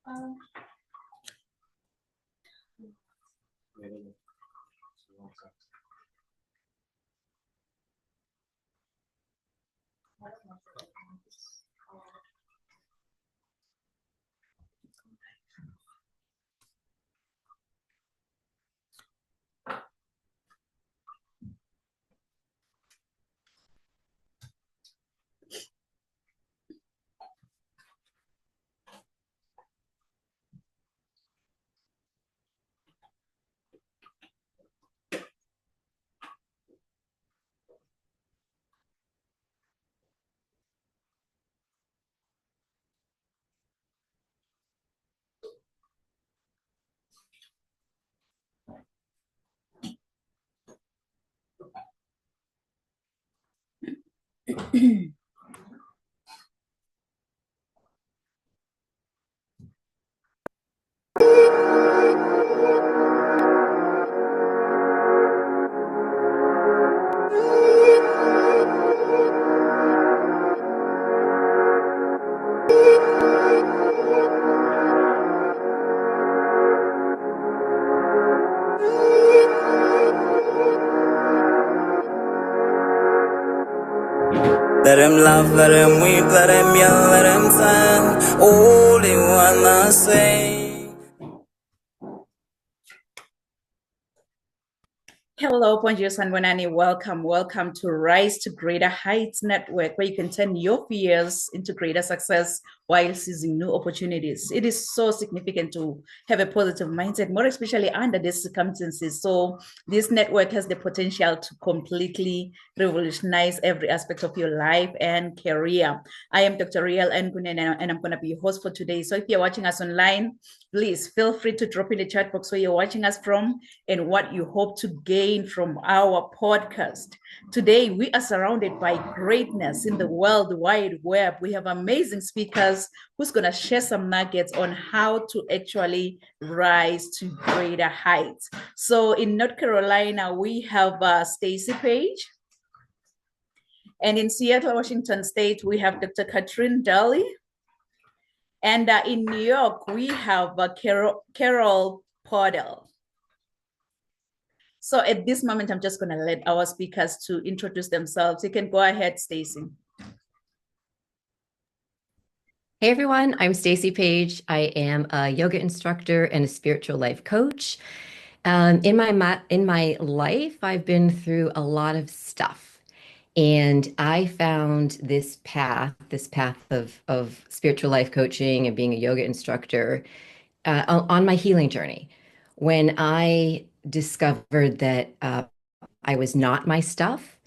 Let him laugh, let him weep, let him yell, let him sing. All they wanna say. Hello, Bonjour Sanwanani. Welcome to Rise to Greater Heights Network, where you can turn your fears into greater success while seizing new opportunities. It is so significant to have a positive mindset, more especially under these circumstances. So this network has the potential to completely revolutionize every aspect of your life and career. I am Dr. Riel Ngunen, and I'm going to be your host for today. So if you're watching us online, please feel free to drop in the chat box where you're watching us from and what you hope to gain from our podcast. Today, we are surrounded by greatness in the World Wide Web. We have amazing speakers who's going to share some nuggets on how to actually rise to greater heights. So in North Carolina, we have Stacy Page. And in Seattle, Washington State, we have Dr. Katrin Daly. And in New York, we have Carol Podell. So at this moment, I'm just going to let our speakers to introduce themselves. You can go ahead, Stacy. Hey everyone, I'm Stacy Page. I am a yoga instructor and a spiritual life coach. In my life, I've been through a lot of stuff, and I found this path of spiritual life coaching and being a yoga instructor on my healing journey. When I discovered that I was not my stuff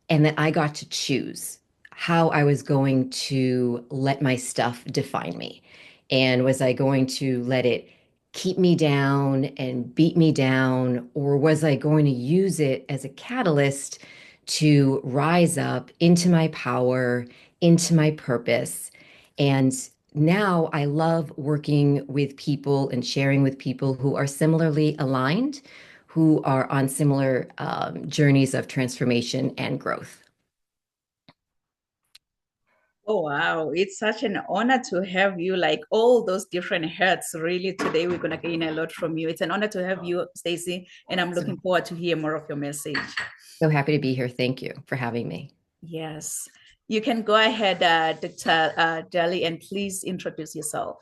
and that I got to choose how I was going to let my stuff define me. And was I going to let it keep me down and beat me down, or was I going to use it as a catalyst to rise up into my power, into my purpose? And now I love working with people and sharing with people who are similarly aligned, who are on similar journeys of transformation and growth. Oh, wow. It's such an honor to have you, like all those different hats. Really, today we're going to gain a lot from you. It's an honor to have you, Stacy, and I'm looking forward to hear more of your message. So happy to be here. Thank you for having me. Yes. You can go ahead, Dr. Daly, and please introduce yourself.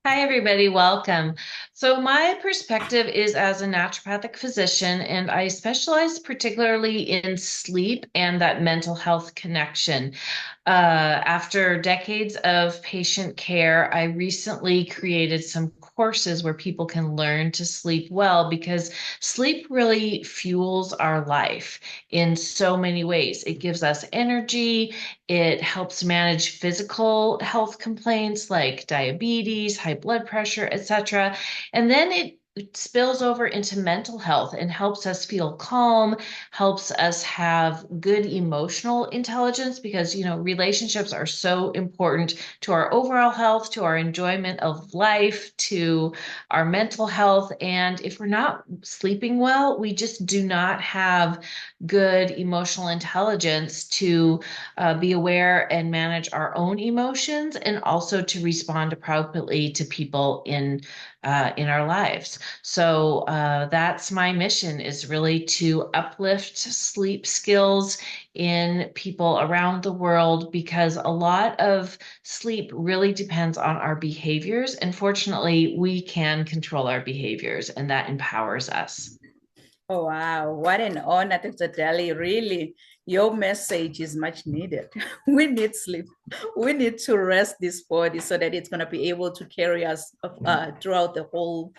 Hi, everybody. Welcome. So my perspective is as a naturopathic physician, and I specialize particularly in sleep and that mental health connection. After decades of patient care, I recently created some courses where people can learn to sleep well, because sleep really fuels our life in so many ways. It gives us energy. It helps manage physical health complaints like diabetes, high blood pressure, etc. And then it it spills over into mental health and helps us feel calm, helps us have good emotional intelligence because, relationships are so important to our overall health, to our enjoyment of life, to our mental health. And if we're not sleeping well, we just do not have good emotional intelligence to be aware and manage our own emotions and also to respond appropriately to people in our lives. So that's my mission, is really to uplift sleep skills in people around the world, because a lot of sleep really depends on our behaviors. And fortunately, we can control our behaviors, and that empowers us. Oh, wow. What an honor, Dr. Daly. Really, your message is much needed. We need sleep. We need to rest this body so that it's going to be able to carry us throughout the whole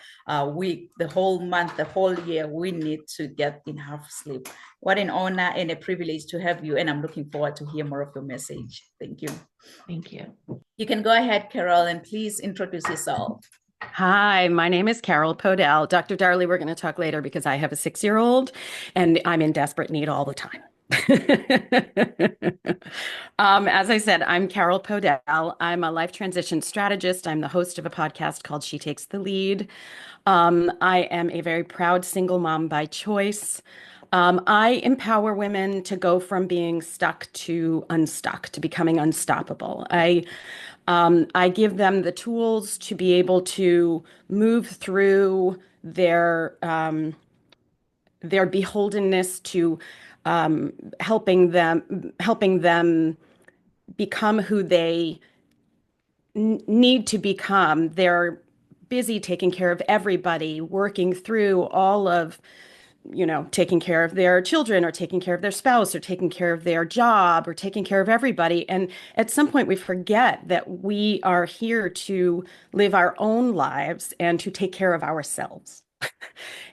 week, the whole month, the whole year. We need to get enough sleep. What an honor and a privilege to have you. And I'm looking forward to hear more of your message. Thank you. Thank you. You can go ahead, Carol, and please introduce yourself. Hi, my name is Carol Podell. Dr. Darley, we're going to talk later because I have a 6-year-old and I'm in desperate need all the time. As I said, I'm Carol Podell. I'm a life transition strategist. I'm the host of a podcast called She Takes the Lead. I am a very proud single mom by choice. I empower women to go from being stuck to unstuck, to becoming unstoppable. I give them the tools to be able to move through their beholdenness to helping them become who they need to become. They're busy taking care of everybody, working through all of taking care of their children or taking care of their spouse or taking care of their job or taking care of everybody. And at some point we forget that we are here to live our own lives and to take care of ourselves.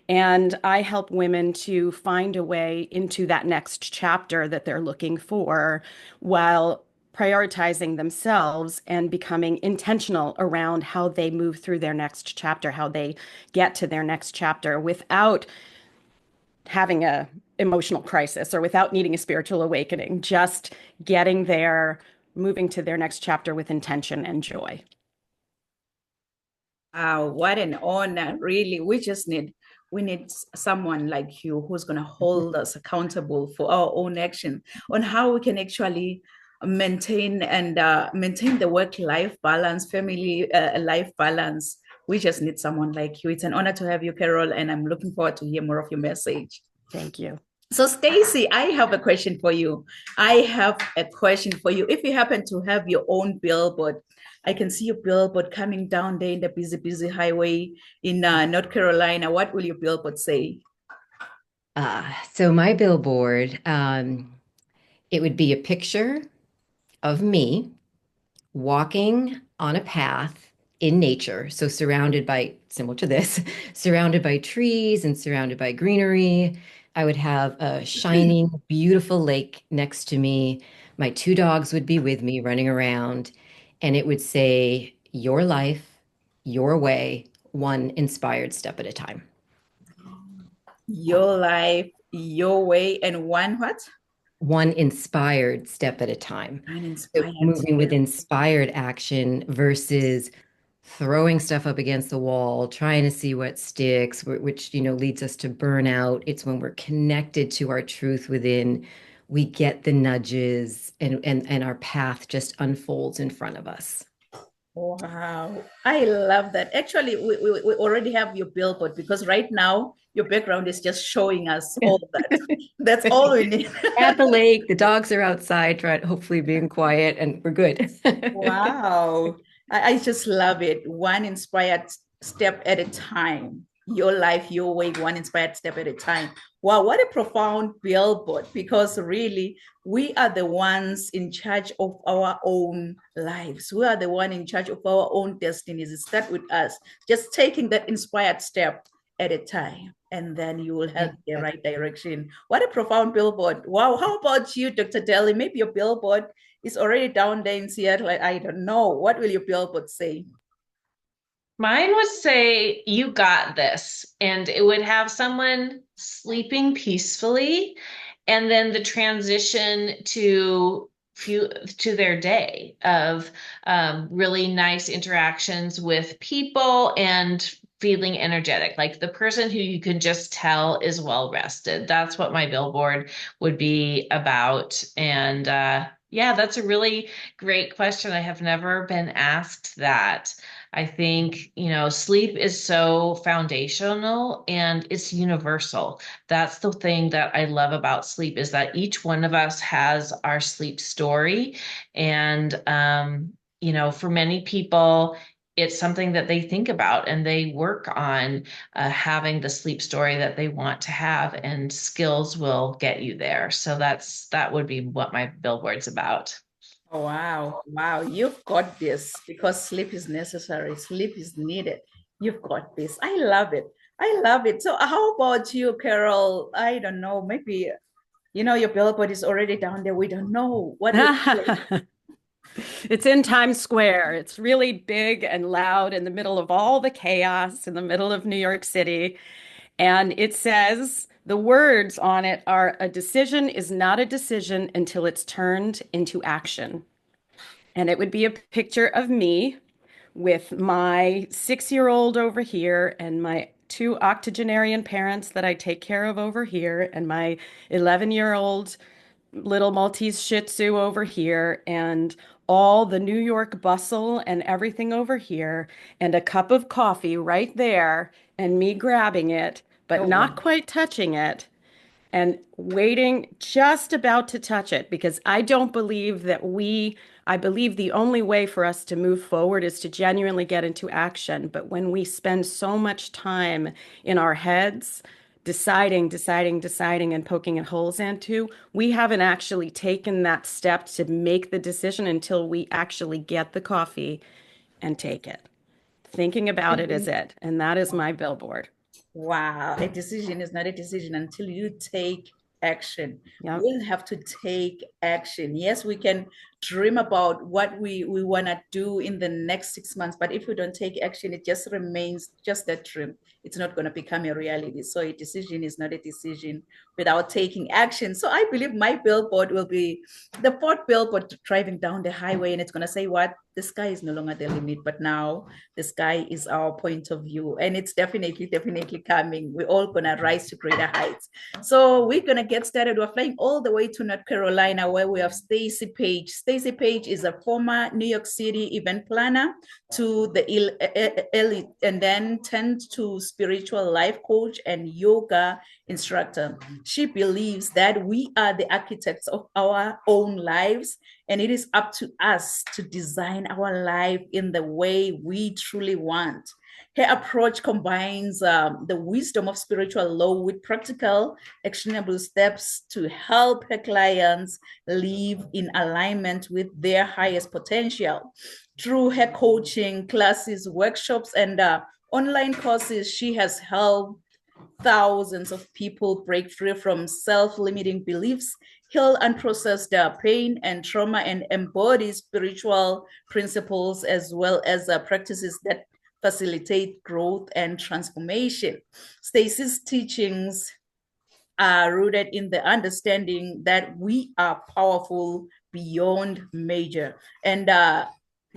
And I help women to find a way into that next chapter that they're looking for while prioritizing themselves and becoming intentional around how they move through their next chapter, how they get to their next chapter without having a emotional crisis or without needing a spiritual awakening, just getting there, moving to their next chapter with intention and joy. Wow, what an honor. Really, we need someone like you who's going to hold us accountable for our own action on how we can actually maintain the work-life balance, family life balance. We just need someone like you. It's an honor to have you, Carol, and I'm looking forward to hear more of your message. Thank you. So, Stacy, I have a question for you. If you happen to have your own billboard, I can see your billboard coming down there in the busy highway in North Carolina. What will your billboard say? So my billboard, it would be a picture of me walking on a path in nature. So surrounded by, similar to this, surrounded by trees and surrounded by greenery. I would have a shining, beautiful lake next to me. My 2 dogs would be with me running around, and it would say, "Your life, your way, one inspired step at a time." Your life, your way, and one what? One inspired step at a time. Uninspired. So moving with inspired action versus throwing stuff up against the wall, trying to see what sticks, which leads us to burnout. It's when we're connected to our truth within, we get the nudges, and our path just unfolds in front of us. Wow, I love that. Actually, we already have your billboard, because right now your background is just showing us all that. That's all we need. At the lake, the dogs are outside, hopefully being quiet, and we're good. Wow, I just love it. One inspired step at a time. Your life, your way, one inspired step at a time. Wow, what a profound billboard, because really we are the ones in charge of our own lives. We are the one in charge of our own destinies. It starts with us, just taking that inspired step at a time, and then you will head the right direction. What a profound billboard. Wow, how about you, Dr. Daly? Maybe your billboard is already down there in Seattle. I don't know. What will your billboard say? Mine would say, you got this. And it would have someone sleeping peacefully, and then the transition to their day of really nice interactions with people and feeling energetic, like the person who you can just tell is well rested. That's what my billboard would be about. And yeah, that's a really great question. I have never been asked that. I think, sleep is so foundational and it's universal. That's the thing that I love about sleep, is that each one of us has our sleep story. And, for many people, it's something that they think about and they work on having the sleep story that they want to have, and skills will get you there. So that would be what my billboard's about. Oh, wow. Wow. You've got this because sleep is necessary. Sleep is needed. You've got this. I love it. I love it. So how about you, Carol? I don't know. Maybe, your billboard is already down there. We don't know. What is it? It's in Times Square. It's really big and loud in the middle of all the chaos in the middle of New York City. And it says, the words on it are, a decision is not a decision until it's turned into action. And it would be a picture of me with my 6-year-old over here and my 2 octogenarian parents that I take care of over here, and my 11-year-old little Maltese Shih Tzu over here, and all the New York bustle and everything over here, and a cup of coffee right there, and me grabbing it, but Oh, not wow. quite touching it, and waiting, just about to touch it, because I don't believe that I believe the only way for us to move forward is to genuinely get into action. But when we spend so much time in our heads, deciding, and poking holes into, we haven't actually taken that step to make the decision until we actually get the coffee and take it. Thinking about it is it. And that is my billboard. Wow, a decision is not a decision until you take action. Yep. We'll have to take action. Yes, we can dream about what we want to do in the next 6 months, but if we don't take action, it just remains just that dream. It's not going to become a reality. So a decision is not a decision without taking action. So I believe my billboard will be the fourth billboard driving down the highway, and it's going to say what? The sky is no longer the limit, but now the sky is our point of view, and it's definitely coming. We're all gonna rise to greater heights. So we're gonna get started. We're flying all the way to North Carolina, where we have Stacy Page. Stacy Page is a former New York City event planner to the elite, and then turned to spiritual life coach and yoga instructor. She believes that we are the architects of our own lives, and it is up to us to design our life in the way we truly want. Her approach combines the wisdom of spiritual law with practical, actionable steps to help her clients live in alignment with their highest potential. Through her coaching classes, workshops, and online courses, she has helped thousands of people break free from self-limiting beliefs, heal unprocessed pain and trauma, and embody spiritual principles as well as practices that facilitate growth and transformation. Stacy's teachings are rooted in the understanding that we are powerful beyond measure, and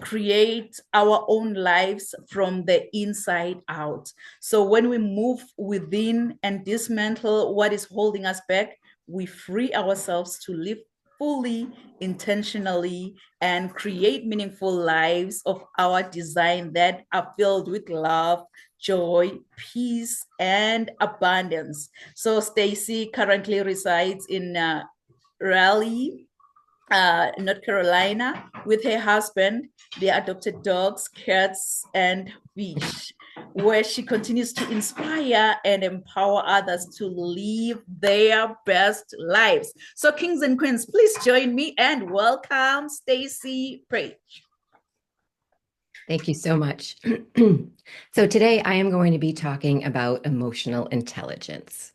create our own lives from the inside out. So when we move within and dismantle what is holding us back, we free ourselves to live fully, intentionally, and create meaningful lives of our design that are filled with love, joy, peace, and abundance. So Stacy currently resides in Raleigh, North Carolina, with her husband, their adopted dogs, cats, and fish, where she continues to inspire and empower others to live their best lives. So, kings and queens, please join me and welcome Stacy Page. Thank you so much. So today I am going to be talking about emotional intelligence.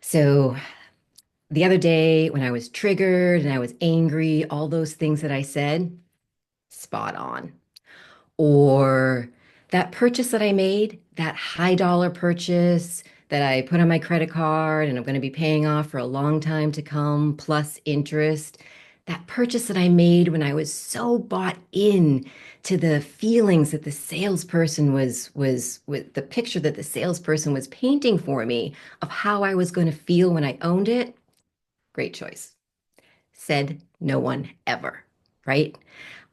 So the other day when I was triggered and I was angry, all those things that I said, spot on. Or That purchase that I made, that high dollar purchase that I put on my credit card and I'm going to be paying off for a long time to come, plus interest, that purchase that I made when I was so bought in to the feelings that the salesperson was with the picture that the salesperson was painting for me of how I was going to feel when I owned it. Great choice. Said no one ever, right?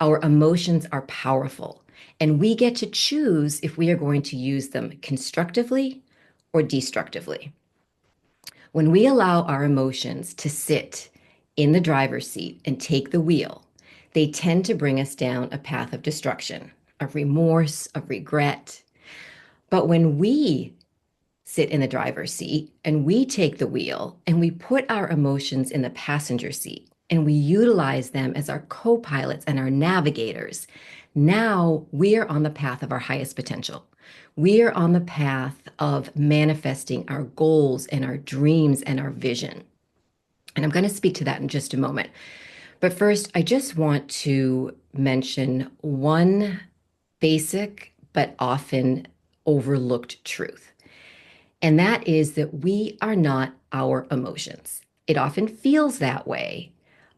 Our emotions are powerful, and we get to choose if we are going to use them constructively or destructively. When we allow our emotions to sit in the driver's seat and take the wheel, they tend to bring us down a path of destruction, of remorse, of regret. But when we sit in the driver's seat and we take the wheel and we put our emotions in the passenger seat and we utilize them as our co-pilots and our navigators, now we are on the path of our highest potential. We are on the path of manifesting our goals and our dreams and our vision. And I'm going to speak to that in just a moment. But first, I just want to mention one basic but often overlooked truth. And that is that we are not our emotions. It often feels that way,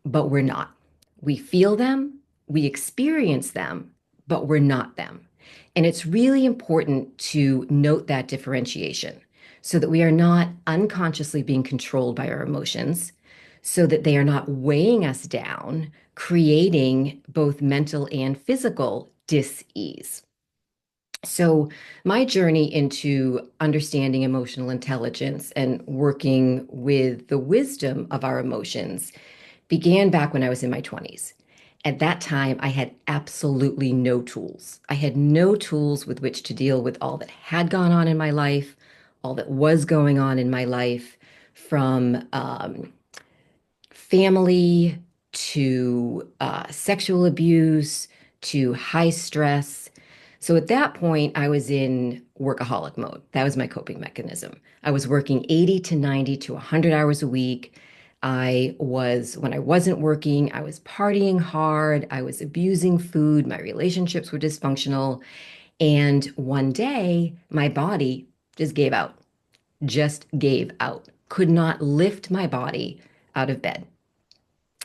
but we're not. We feel them, we experience them, but we're not them. And it's really important to note that differentiation so that we are not unconsciously being controlled by our emotions, so that they are not weighing us down, creating both mental and physical dis-ease. So my journey into understanding emotional intelligence and working with the wisdom of our emotions began back when I was in my 20s. At that time, I had absolutely no tools. I had no tools with which to deal with all that had gone on in my life, all that was going on in my life, from family to sexual abuse to high stress. So at that point, I was in workaholic mode. That was my coping mechanism. I was working 80 to 90 to 100 hours a week. When I wasn't working, I was partying hard. I was abusing food. My relationships were dysfunctional. And one day, my body just gave out, could not lift my body out of bed.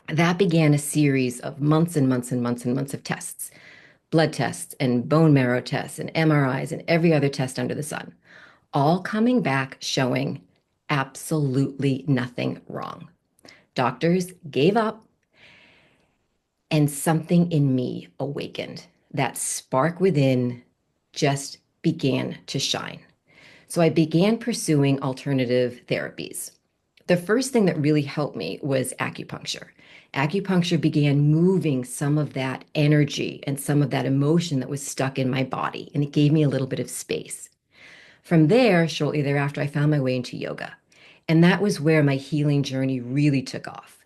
That began a series of months and months and months and months of tests. Blood tests and bone marrow tests and MRIs and every other test under the sun, all coming back showing absolutely nothing wrong. Doctors gave up and something in me awakened. That spark within just began to shine. So I began pursuing alternative therapies. The first thing that really helped me was acupuncture. Acupuncture began moving some of that energy and some of that emotion that was stuck in my body, and it gave me a little bit of space. From there, shortly thereafter, I found my way into yoga. And that was where my healing journey really took off.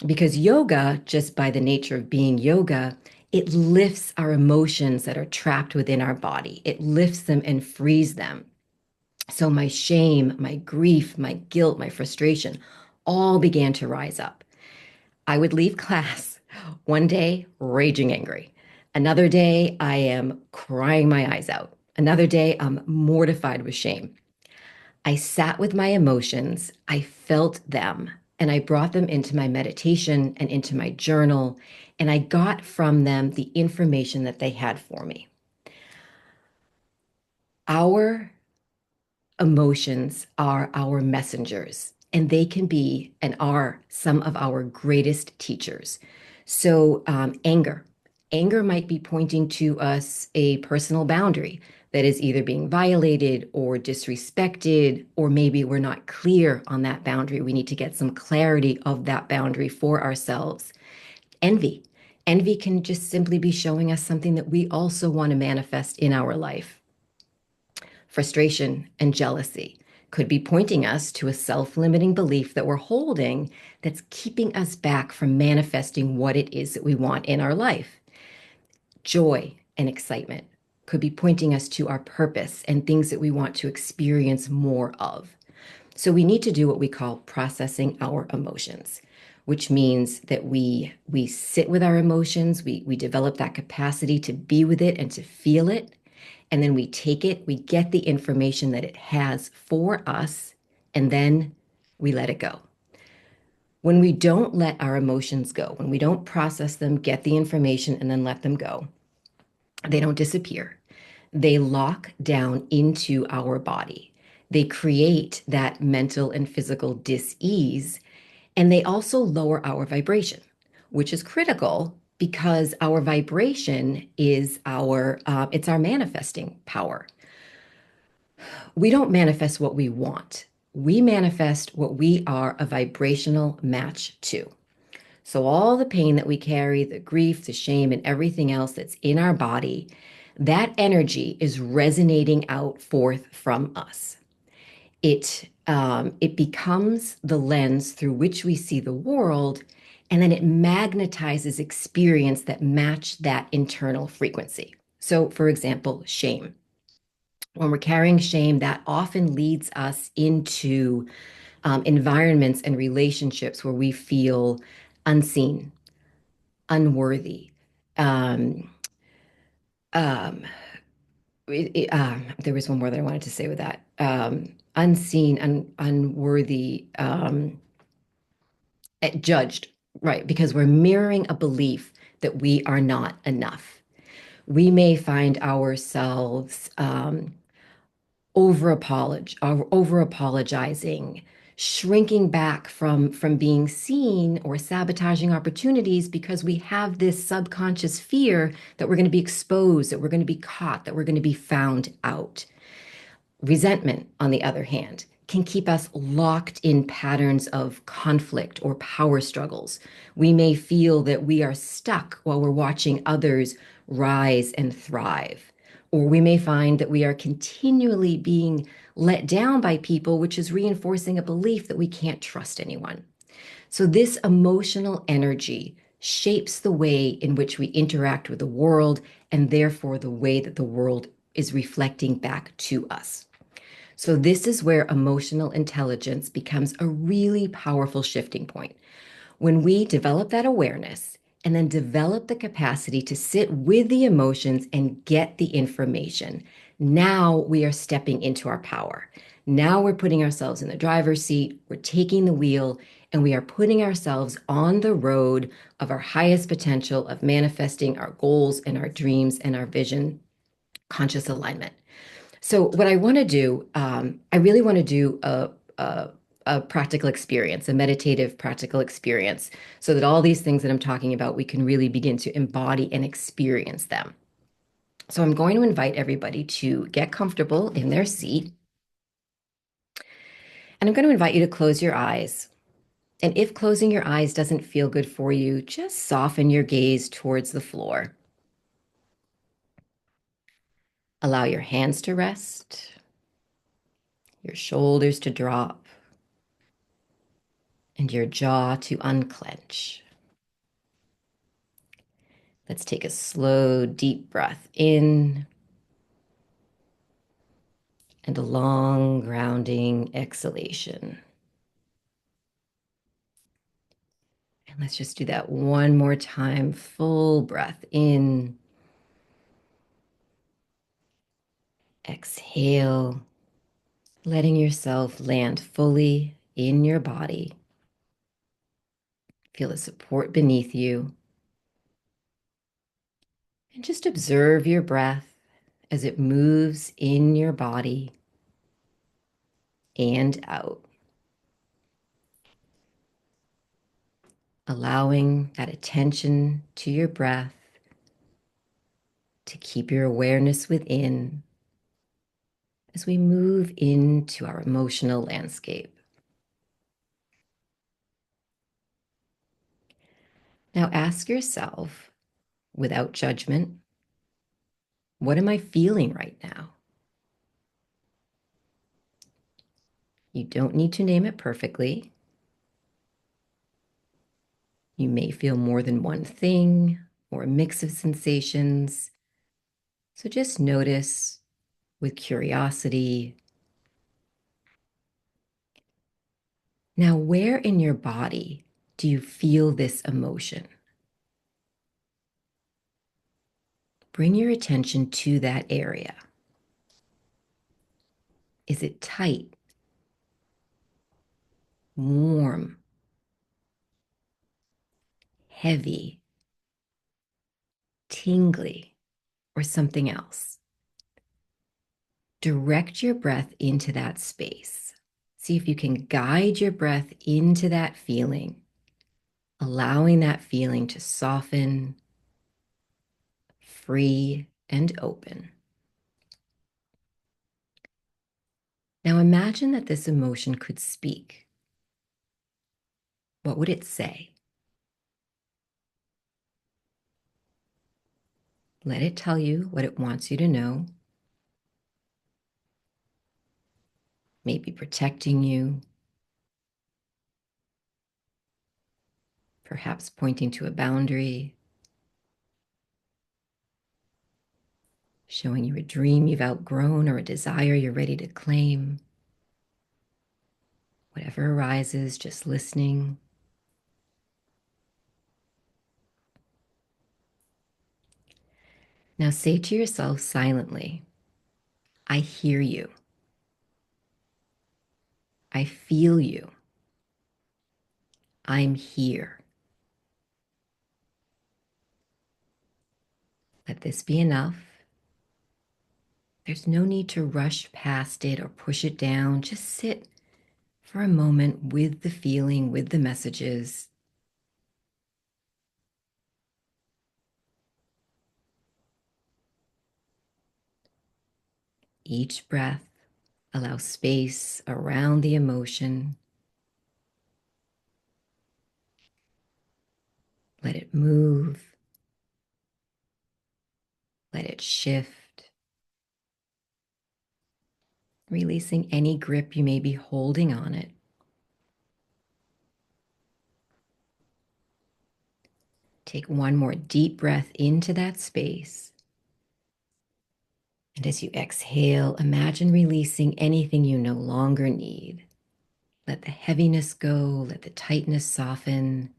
Because yoga, just by the nature of being yoga, it lifts our emotions that are trapped within our body. It lifts them and frees them. So my shame, my grief, my guilt, my frustration all began to rise up. I would leave class one day raging angry. Another day, I am crying my eyes out. Another day, I'm mortified with shame. I sat with my emotions, I felt them, and I brought them into my meditation and into my journal, and I got from them the information that they had for me. Our emotions are our messengers, and they can be and are some of our greatest teachers. So anger might be pointing to us a personal boundary that is either being violated or disrespected, or maybe we're not clear on that boundary. We need to get some clarity of that boundary for ourselves. Envy can just simply be showing us something that we also want to manifest in our life. Frustration and jealousy could be pointing us to a self-limiting belief that we're holding that's keeping us back from manifesting what it is that we want in our life. Joy and excitement could be pointing us to our purpose and things that we want to experience more of. So we need to do what we call processing our emotions, which means that we sit with our emotions, we develop that capacity to be with it and to feel it. And then we take it, we get the information that it has for us, and then we let it go. When we don't let our emotions go, when we don't process them, get the information, and then let them go, they don't disappear. They lock down into our body. They create that mental and physical dis-ease, and they also lower our vibration, which is critical because our vibration is it's our manifesting power. We don't manifest what we want. We manifest what we are a vibrational match to. So all the pain that we carry, the grief, the shame, and everything else that's in our body, that energy is resonating out forth from us. It becomes the lens through which we see the world, and then it magnetizes experience that match that internal frequency. So, for example, shame. When we're carrying shame, that often leads us into environments and relationships where we feel unseen, unworthy. Um, um, there was one more that I wanted to say with that. Unseen, unworthy, judged, right? Because we're mirroring a belief that we are not enough. We may find ourselves over apologizing, shrinking back from being seen or sabotaging opportunities because we have this subconscious fear that we're going to be exposed, that we're going to be caught, that we're going to be found out. Resentment, on the other hand, can keep us locked in patterns of conflict or power struggles. We may feel that we are stuck while we're watching others rise and thrive. Or we may find that we are continually being let down by people, which is reinforcing a belief that we can't trust anyone. So this emotional energy shapes the way in which we interact with the world, and therefore the way that the world is reflecting back to us. So this is where emotional intelligence becomes a really powerful shifting point. When we develop that awareness and then develop the capacity to sit with the emotions and get the information, now we are stepping into our power. Now we're putting ourselves in the driver's seat, we're taking the wheel, and we are putting ourselves on the road of our highest potential of manifesting our goals and our dreams and our vision, conscious alignment. So what I want to do, I really want to do a practical experience, a meditative practical experience, so that all these things that I'm talking about, we can really begin to embody and experience them. So I'm going to invite everybody to get comfortable in their seat. And I'm going to invite you to close your eyes. And if closing your eyes doesn't feel good for you, just soften your gaze towards the floor. Allow your hands to rest, your shoulders to drop, and your jaw to unclench. Let's take a slow, deep breath in and a long, grounding exhalation. And let's just do that one more time. Full breath in. Exhale, letting yourself land fully in your body. Feel the support beneath you. And just observe your breath as it moves in your body and out. Allowing that attention to your breath to keep your awareness within as we move into our emotional landscape. Now ask yourself, without judgment, what am I feeling right now? You don't need to name it perfectly. You may feel more than one thing or a mix of sensations. So just notice with curiosity. Now, where in your body do you feel this emotion? Bring your attention to that area. Is it tight, warm, heavy, tingly, or something else? Direct your breath into that space. See if you can guide your breath into that feeling, allowing that feeling to soften, free, and open. Now imagine that this emotion could speak. What would it say? Let it tell you what it wants you to know. Maybe protecting you, perhaps pointing to a boundary, showing you a dream you've outgrown or a desire you're ready to claim. Whatever arises, just listening. Now say to yourself silently, I hear you. I feel you. I'm here. Let this be enough. There's no need to rush past it or push it down. Just sit for a moment with the feeling, with the messages. Each breath allows space around the emotion. Let it move. Let it shift. Releasing any grip you may be holding on it. Take one more deep breath into that space. And as you exhale, imagine releasing anything you no longer need. Let the heaviness go, let the tightness soften,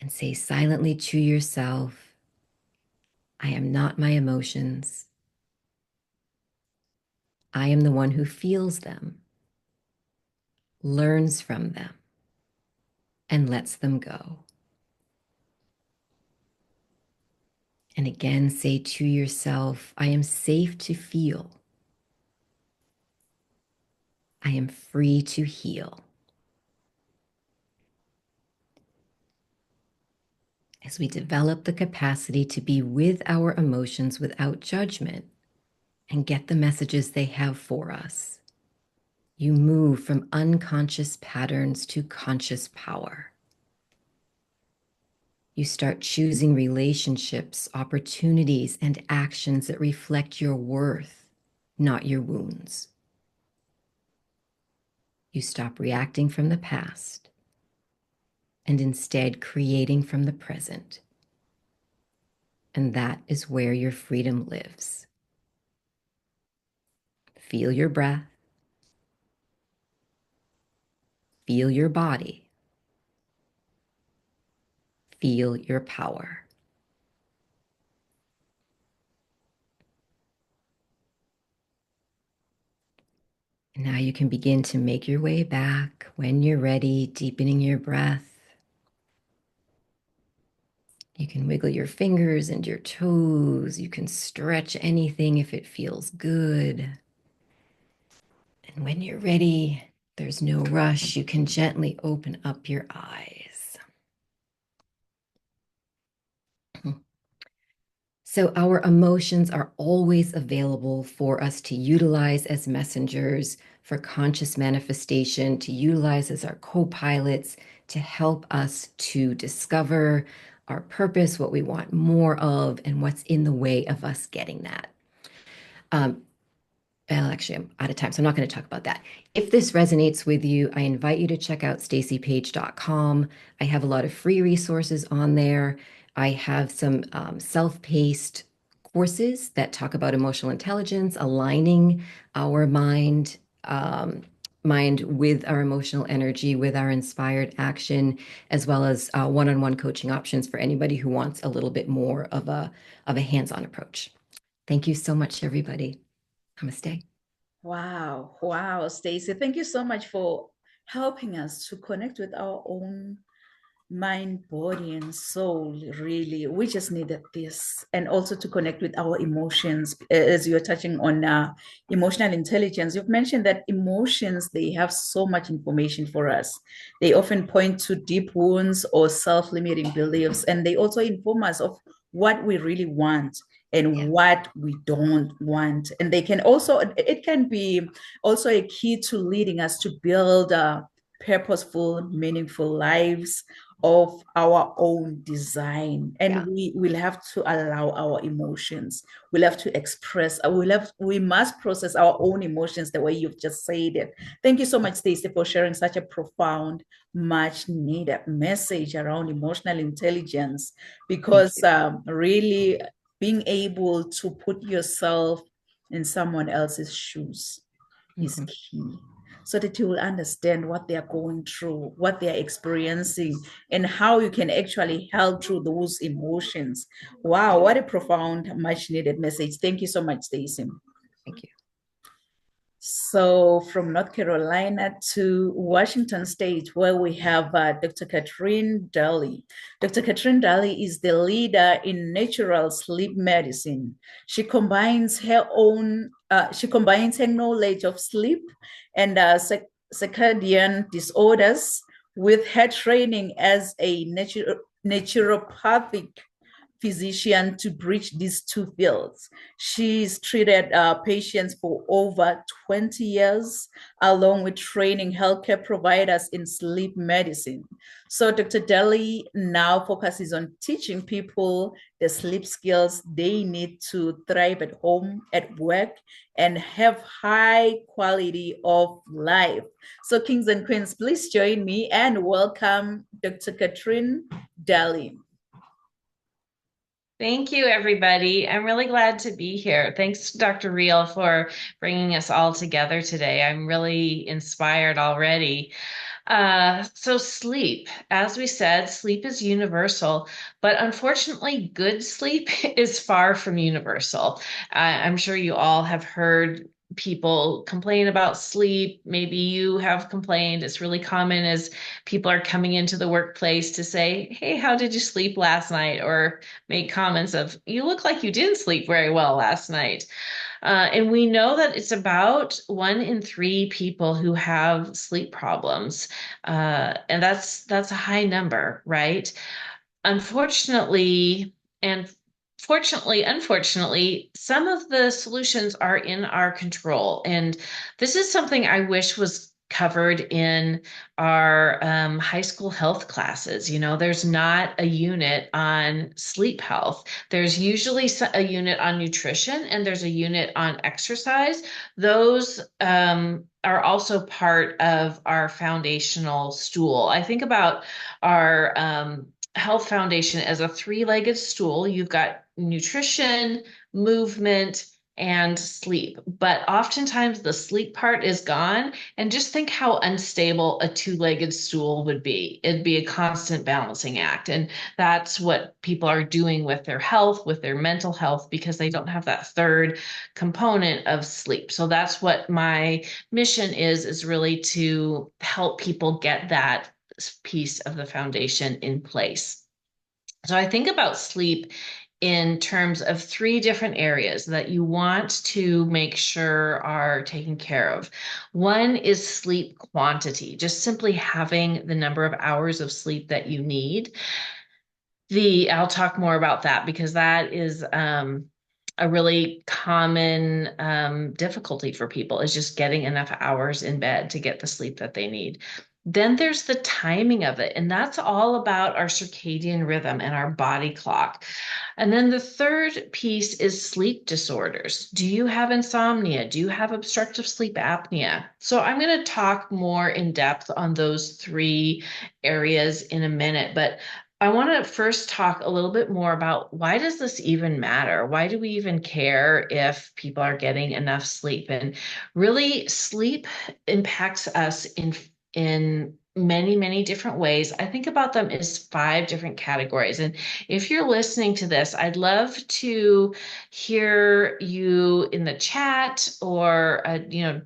and say silently to yourself, I am not my emotions. I am the one who feels them, learns from them, and lets them go. And again, say to yourself, I am safe to feel. I am free to heal. As we develop the capacity to be with our emotions without judgment and get the messages they have for us, you move from unconscious patterns to conscious power. You start choosing relationships, opportunities, and actions that reflect your worth, not your wounds. You stop reacting from the past and instead creating from the present. And that is where your freedom lives. Feel your breath. Feel your body. Feel your power. And now you can begin to make your way back when you're ready, deepening your breath. You can wiggle your fingers and your toes. You can stretch anything if it feels good. And when you're ready, there's no rush. You can gently open up your eyes. So our emotions are always available for us to utilize as messengers for conscious manifestation, to utilize as our co-pilots, to help us to discover our purpose, what we want more of, and what's in the way of us getting that. Well, actually, I'm out of time, so I'm not going to talk about that. If this resonates with you, I invite you to check out stacypage.com. I have a lot of free resources on there. I have some self-paced courses that talk about emotional intelligence, aligning our mind with our emotional energy, with our inspired action, as well as one-on-one coaching options for anybody who wants a little bit more of a hands-on approach. Thank you so much, everybody. Namaste. Wow. Wow, Stacey. Thank you so much for helping us to connect with our own mind, body, and soul. Really, we just needed this. And also to connect with our emotions, as you're touching on emotional intelligence. You've mentioned that emotions, they have so much information for us. They often point to deep wounds or self-limiting beliefs, and they also inform us of what we really want and what we don't want. And they can also, it can be also a key to leading us to build purposeful, meaningful lives of our own design. And we will have to allow our emotions. We'll have to express, we must process our own emotions the way you've just said it. Thank you so much, Stacey, for sharing such a profound, much needed message around emotional intelligence, because really being able to put yourself in someone else's shoes is key, so that you will understand what they are going through, what they are experiencing, and how you can actually help through those emotions. Wow, what a profound, much needed message. Thank you so much, Stacey. Thank you. So from North Carolina to Washington State, where we have Dr. Catherine Daly. Dr. Catherine Daly is the leader in natural sleep medicine. She combines her knowledge of sleep and circadian disorders with her training as a naturopathic physician to bridge these two fields. She's treated patients for over 20 years, along with training healthcare providers in sleep medicine. So Dr. Daly now focuses on teaching people the sleep skills they need to thrive at home, at work, and have high quality of life. So kings and queens, please join me and welcome Dr. Catherine Daly. Thank you, everybody. I'm really glad to be here. Thanks, Dr. Reel, for bringing us all together today. I'm really inspired already. So sleep, as we said, sleep is universal, but unfortunately, good sleep is far from universal. I'm sure you all have heard people complain about sleep. Maybe you have complained. It's really common as people are coming into the workplace to say, "Hey, how did you sleep last night?" Or make comments of, "You look like you didn't sleep very well last night." And we know that it's about 1 in 3 people who have sleep problems. And that's a high number, right? Unfortunately, and unfortunately, some of the solutions are in our control. And this is something I wish was covered in our high school health classes. You know, there's not a unit on sleep health. There's usually a unit on nutrition and there's a unit on exercise. Those are also part of our foundational stool. I think about our health foundation as a 3-legged stool. You've got nutrition, movement, and sleep. But oftentimes the sleep part is gone. And just think how unstable a 2-legged stool would be. It'd be a constant balancing act. And that's what people are doing with their health, with their mental health, because they don't have that third component of sleep. So that's what my mission is really to help people get that piece of the foundation in place. So I think about sleep in terms of 3 different areas that you want to make sure are taken care of. One is sleep quantity, just simply having the number of hours of sleep that you need. I'll talk more about that because that is a really common difficulty for people, is just getting enough hours in bed to get the sleep that they need. Then there's the timing of it, and that's all about our circadian rhythm and our body clock. And then the third piece is sleep disorders. Do you have insomnia? Do you have obstructive sleep apnea? So I'm going to talk more in depth on those 3 areas in a minute, but I want to first talk a little bit more about, why does this even matter? Why do we even care if people are getting enough sleep? And really, sleep impacts us in many, many different ways. I think about them as 5 different categories. And if you're listening to this, I'd love to hear you in the chat or,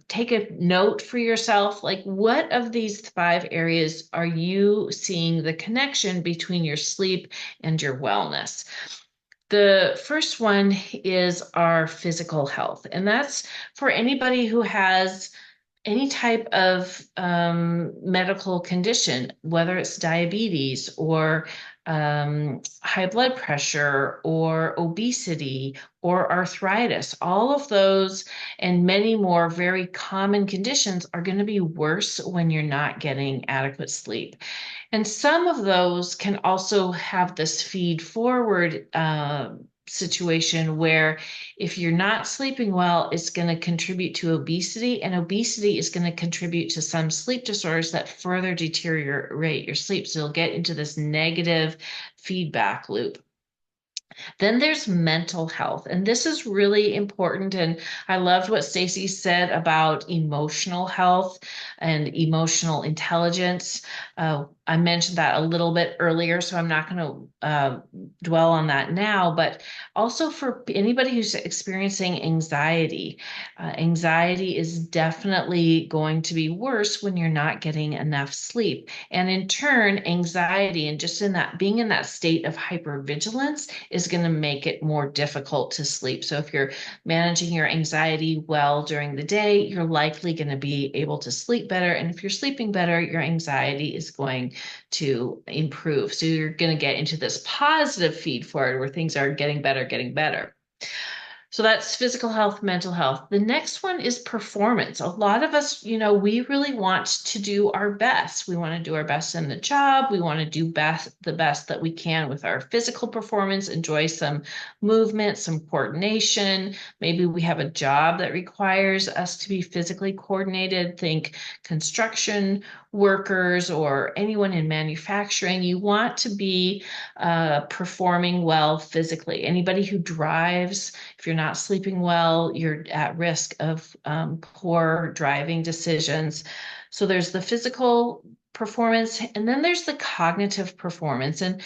take a note for yourself. Like, what of these 5 areas are you seeing the connection between your sleep and your wellness? The first one is our physical health, and that's for anybody who has any type of medical condition, whether it's diabetes or high blood pressure or obesity or arthritis. All of those and many more very common conditions are going to be worse when you're not getting adequate sleep. And some of those can also have this feed forward situation where if you're not sleeping well, it's going to contribute to obesity, and obesity is going to contribute to some sleep disorders that further deteriorate your sleep. So you'll get into this negative feedback loop. Then there's mental health, and this is really important. And I loved what Stacy said about emotional health and emotional intelligence. I mentioned that a little bit earlier, so I'm not going to dwell on that now. But also for anybody who's experiencing anxiety, anxiety is definitely going to be worse when you're not getting enough sleep. And in turn, anxiety and just in that being in that state of hypervigilance is going to make it more difficult to sleep. So if you're managing your anxiety well during the day, you're likely going to be able to sleep better. And if you're sleeping better, your anxiety is going to improve. So you're going to get into this positive feed forward where things are getting better, getting better. So that's physical health, mental health. The next one is performance. A lot of us, we really want to do our best. We want to do our best in the job. We want to do the best that we can with our physical performance, enjoy some movement, some coordination. Maybe we have a job that requires us to be physically coordinated. Think construction workers or anyone in manufacturing. You want to be performing well physically. Anybody who drives, if you're not sleeping well, you're at risk of poor driving decisions. So there's the physical performance, and then there's the cognitive performance. And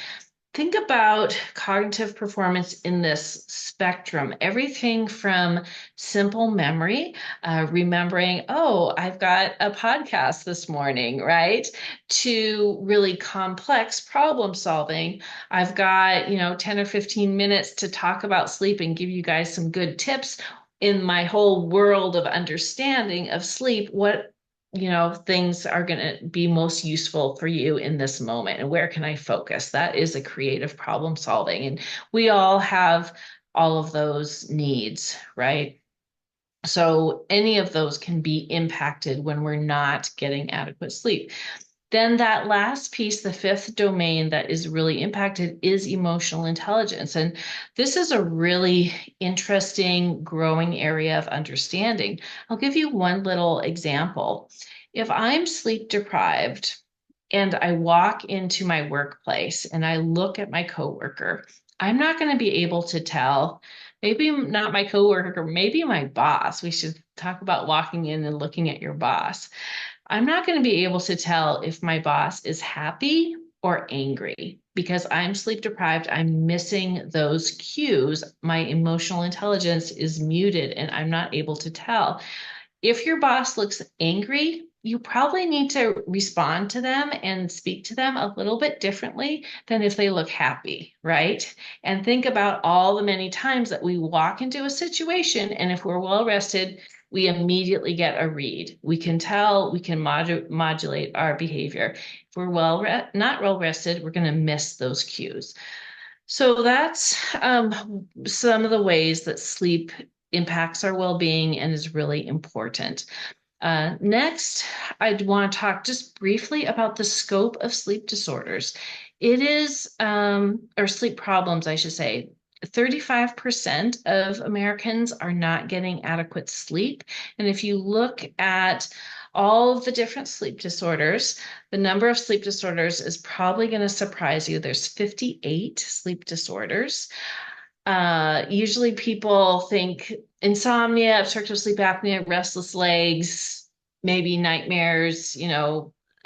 think about cognitive performance in this spectrum, everything from simple memory, remembering, oh, I've got a podcast this morning, right? To really complex problem solving. I've got, 10 or 15 minutes to talk about sleep and give you guys some good tips in my whole world of understanding of sleep. What things are going to be most useful for you in this moment, and where can I focus? That is a creative problem solving. And we all have all of those needs, right? So any of those can be impacted when we're not getting adequate sleep. Then that last piece, the 5th domain that is really impacted, is emotional intelligence. And this is a really interesting growing area of understanding. I'll give you one little example. If I'm sleep deprived and I walk into my workplace and I look at my coworker, I'm not going to be able to tell, maybe not my coworker, maybe my boss. We should talk about walking in and looking at your boss. I'm not going to be able to tell if my boss is happy or angry because I'm sleep deprived. I'm missing those cues. My emotional intelligence is muted and I'm not able to tell. If your boss looks angry, you probably need to respond to them and speak to them a little bit differently than if they look happy, right? And think about all the many times that we walk into a situation, and if we're well rested, we immediately get a read. We can tell, we can modulate our behavior. If we're not well rested, we're going to miss those cues. So that's some of the ways that sleep impacts our well-being and is really important. Next, I'd want to talk just briefly about the scope of sleep disorders. It is, or sleep problems, I should say. 35% of Americans are not getting adequate sleep. And if you look at all of the different sleep disorders, the number of sleep disorders is probably going to surprise you. There's 58 sleep disorders. Usually people think insomnia, obstructive sleep apnea, restless legs, maybe nightmares,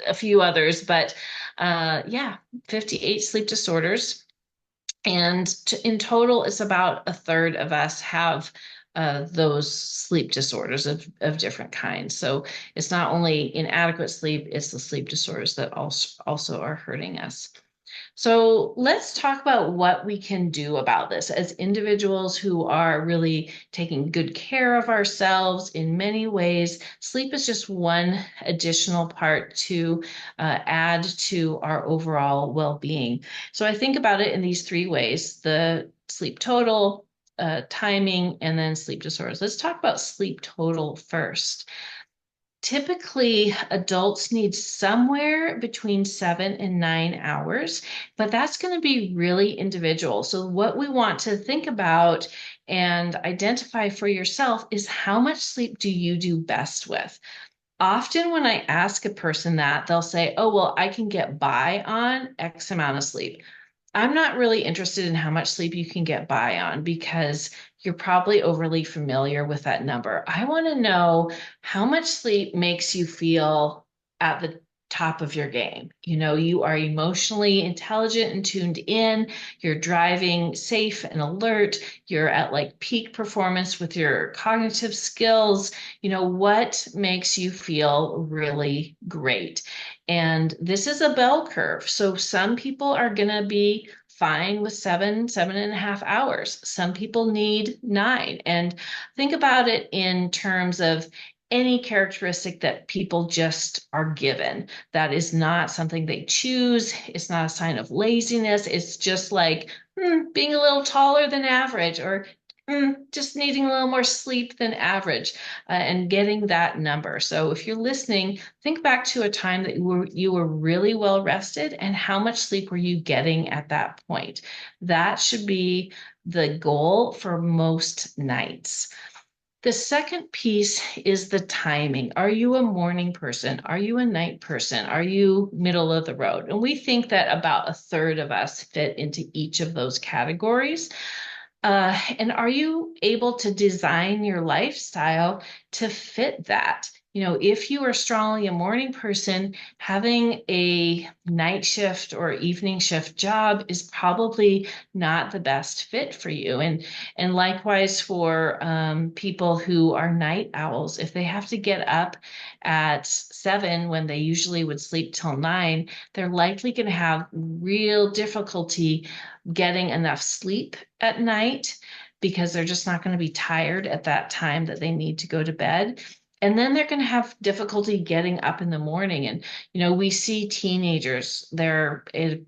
a few others, but yeah, 58 sleep disorders. And in total, it's about a third of us have those sleep disorders of different kinds. So it's not only inadequate sleep, it's the sleep disorders that also are hurting us. So let's talk about what we can do about this as individuals who are really taking good care of ourselves in many ways. Sleep is just one additional part to add to our overall well-being. So I think about it in these three ways: the sleep total, timing, and then sleep disorders. Let's talk about sleep total first. Typically, adults need somewhere between 7 and 9 hours, but that's going to be really individual. So, what we want to think about and identify for yourself is how much sleep do you do best with? Often, when I ask a person that, they'll say, oh, well, I can get by on X amount of sleep. I'm not really interested in how much sleep you can get by on because you're probably overly familiar with that number. I want to know how much sleep makes you feel at the top of your game. You know, you are emotionally intelligent and tuned in, you're driving safe and alert, you're at like peak performance with your cognitive skills. You know, what makes you feel really great? And this is a bell curve. So some people are going to be fine with 7.5 hours. Some people need 9. And think about it in terms of any characteristic that people just are given. That is not something they choose. It's not a sign of laziness. It's just like being a little taller than average, or just needing a little more sleep than average, and getting that number. So if you're listening, think back to a time that you were really well rested, and how much sleep were you getting at that point? That should be the goal for most nights. The second piece is the timing. Are you a morning person? Are you a night person? Are you middle of the road? And we think that about a third of us fit into each of those categories. And are you able to design your lifestyle to fit that? You know, if you are strongly a morning person, having a night shift or evening shift job is probably not the best fit for you. And likewise for people who are night owls, if they have to get up at 7 when they usually would sleep till 9, they're likely going to have real difficulty getting enough sleep at night because they're just not going to be tired at that time that they need to go to bed. And then they're going to have difficulty getting up in the morning. And, you know, we see teenagers, they're a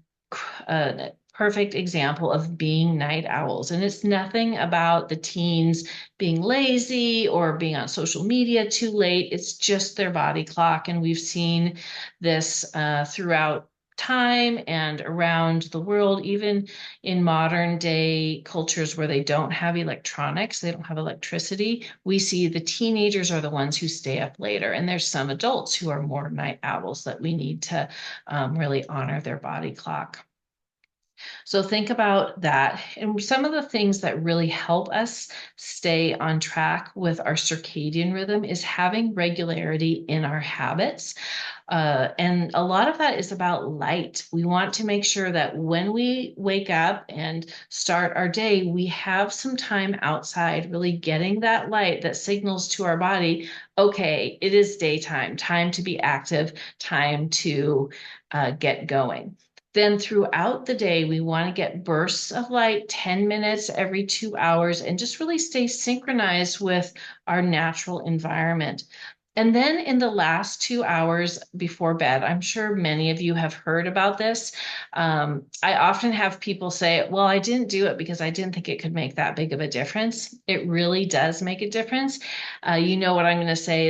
perfect example of being night owls. And it's nothing about the teens being lazy or being on social media too late. It's just their body clock. And we've seen this throughout time and around the world, even in modern day cultures where they don't have electronics, they don't have electricity. We see the teenagers are the ones who stay up later. And there's some adults who are more night owls that we need to really honor their body clock. So think about that. And some of the things that really help us stay on track with our circadian rhythm is having regularity in our habits. And a lot of that is about light. We want to make sure that when we wake up and start our day, we have some time outside, really getting that light that signals to our body, okay, it is daytime, time to be active, time to get going. Then throughout the day, we want to get bursts of light, 10 minutes every 2 hours, and just really stay synchronized with our natural environment. And then in the last 2 hours before bed, I'm sure many of you have heard about this. I often have people say, well, I didn't do it because I didn't think it could make that big of a difference. It really does make a difference. You know what I'm going to say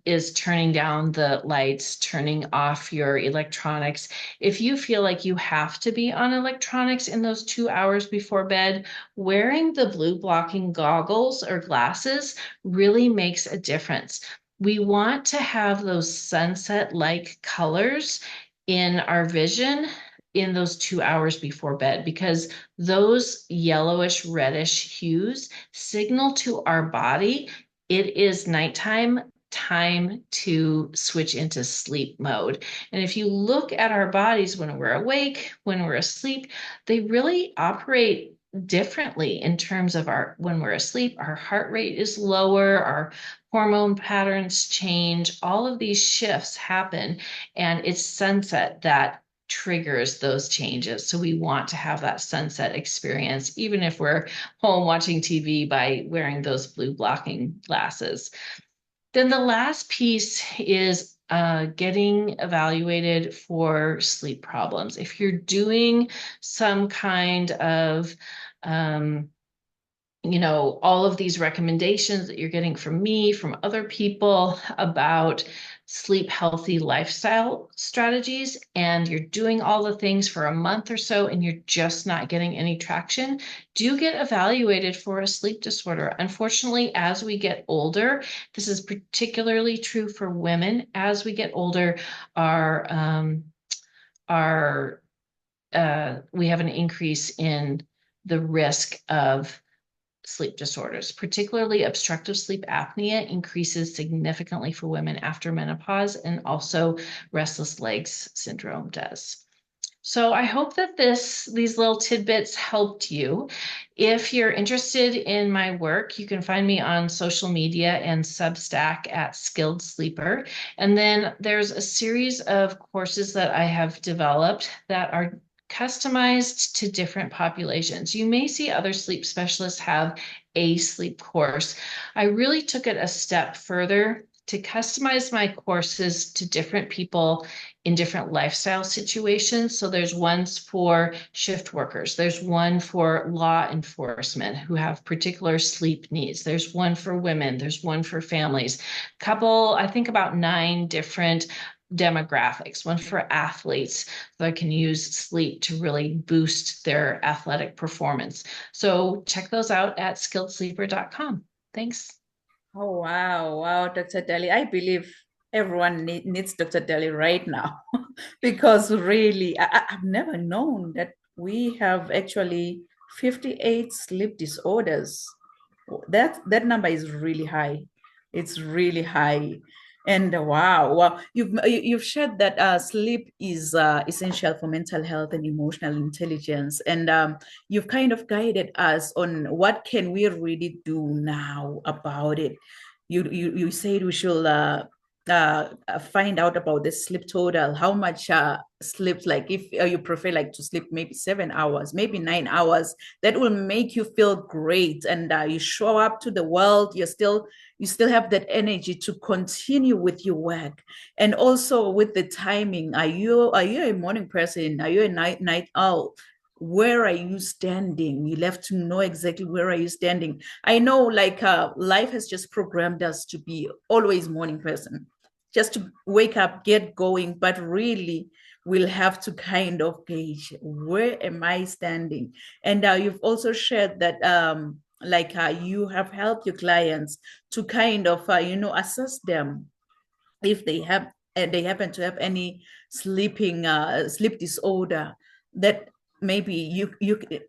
is turning down the lights, turning off your electronics. If you feel like you have to be on electronics in those 2 hours before bed, wearing the blue blocking goggles or glasses really makes a difference. We want to have those sunset-like colors in our vision in those 2 hours before bed, because those yellowish reddish hues signal to our body it is nighttime, time to switch into sleep mode. And if you look at our bodies when we're awake, when we're asleep, they really operate differently in terms of when we're asleep, our heart rate is lower, our hormone patterns change, all of these shifts happen, and it's sunset that triggers those changes. So we want to have that sunset experience, even if we're home watching TV by wearing those blue blocking glasses. Then the last piece is getting evaluated for sleep problems. If you're doing some kind of all of these recommendations that you're getting from me, from other people about sleep healthy lifestyle strategies, and you're doing all the things for a month or so and you're just not getting any traction, do get evaluated for a sleep disorder. Unfortunately, as we get older, this is particularly true for women. As we get older, we have an increase in the risk of sleep disorders, particularly obstructive sleep apnea increases significantly for women after menopause, and also restless legs syndrome does. So I hope that these little tidbits helped you. If you're interested in my work, you can find me on social media and Substack at Skilled Sleeper. And then there's a series of courses that I have developed that are customized to different populations. You may see other sleep specialists have a sleep course. I really took it a step further to customize my courses to different people in different lifestyle situations. So there's ones for shift workers. There's one for law enforcement who have particular sleep needs. There's one for women. There's one for families. I think about 9 different demographics, one for athletes that can use sleep to really boost their athletic performance. So check those out at skilledsleeper.com. Thanks. Oh, wow. Wow, Dr. Daly. I believe everyone needs Dr. Daly right now because really, I've never known that we have actually 58 sleep disorders. That number is really high. It's really high. And wow, you've shared that sleep is essential for mental health and emotional intelligence, and you've kind of guided us on what can we really do now about it. You said we should find out about the sleep total, how much sleep, like if you prefer like to sleep maybe 7 hours, maybe 9 hours, that will make you feel great, and you show up to the world, you still have that energy to continue with your work. And also with the timing, are you a morning person, are you a night owl? Where are you standing? You'll have to know exactly where are you standing. I know like life has just programmed us to be always morning person, just to wake up, get going, but really we'll have to kind of gauge where am I standing. And you've also shared that you have helped your clients to kind of assess them if they happen to have any sleep disorder that maybe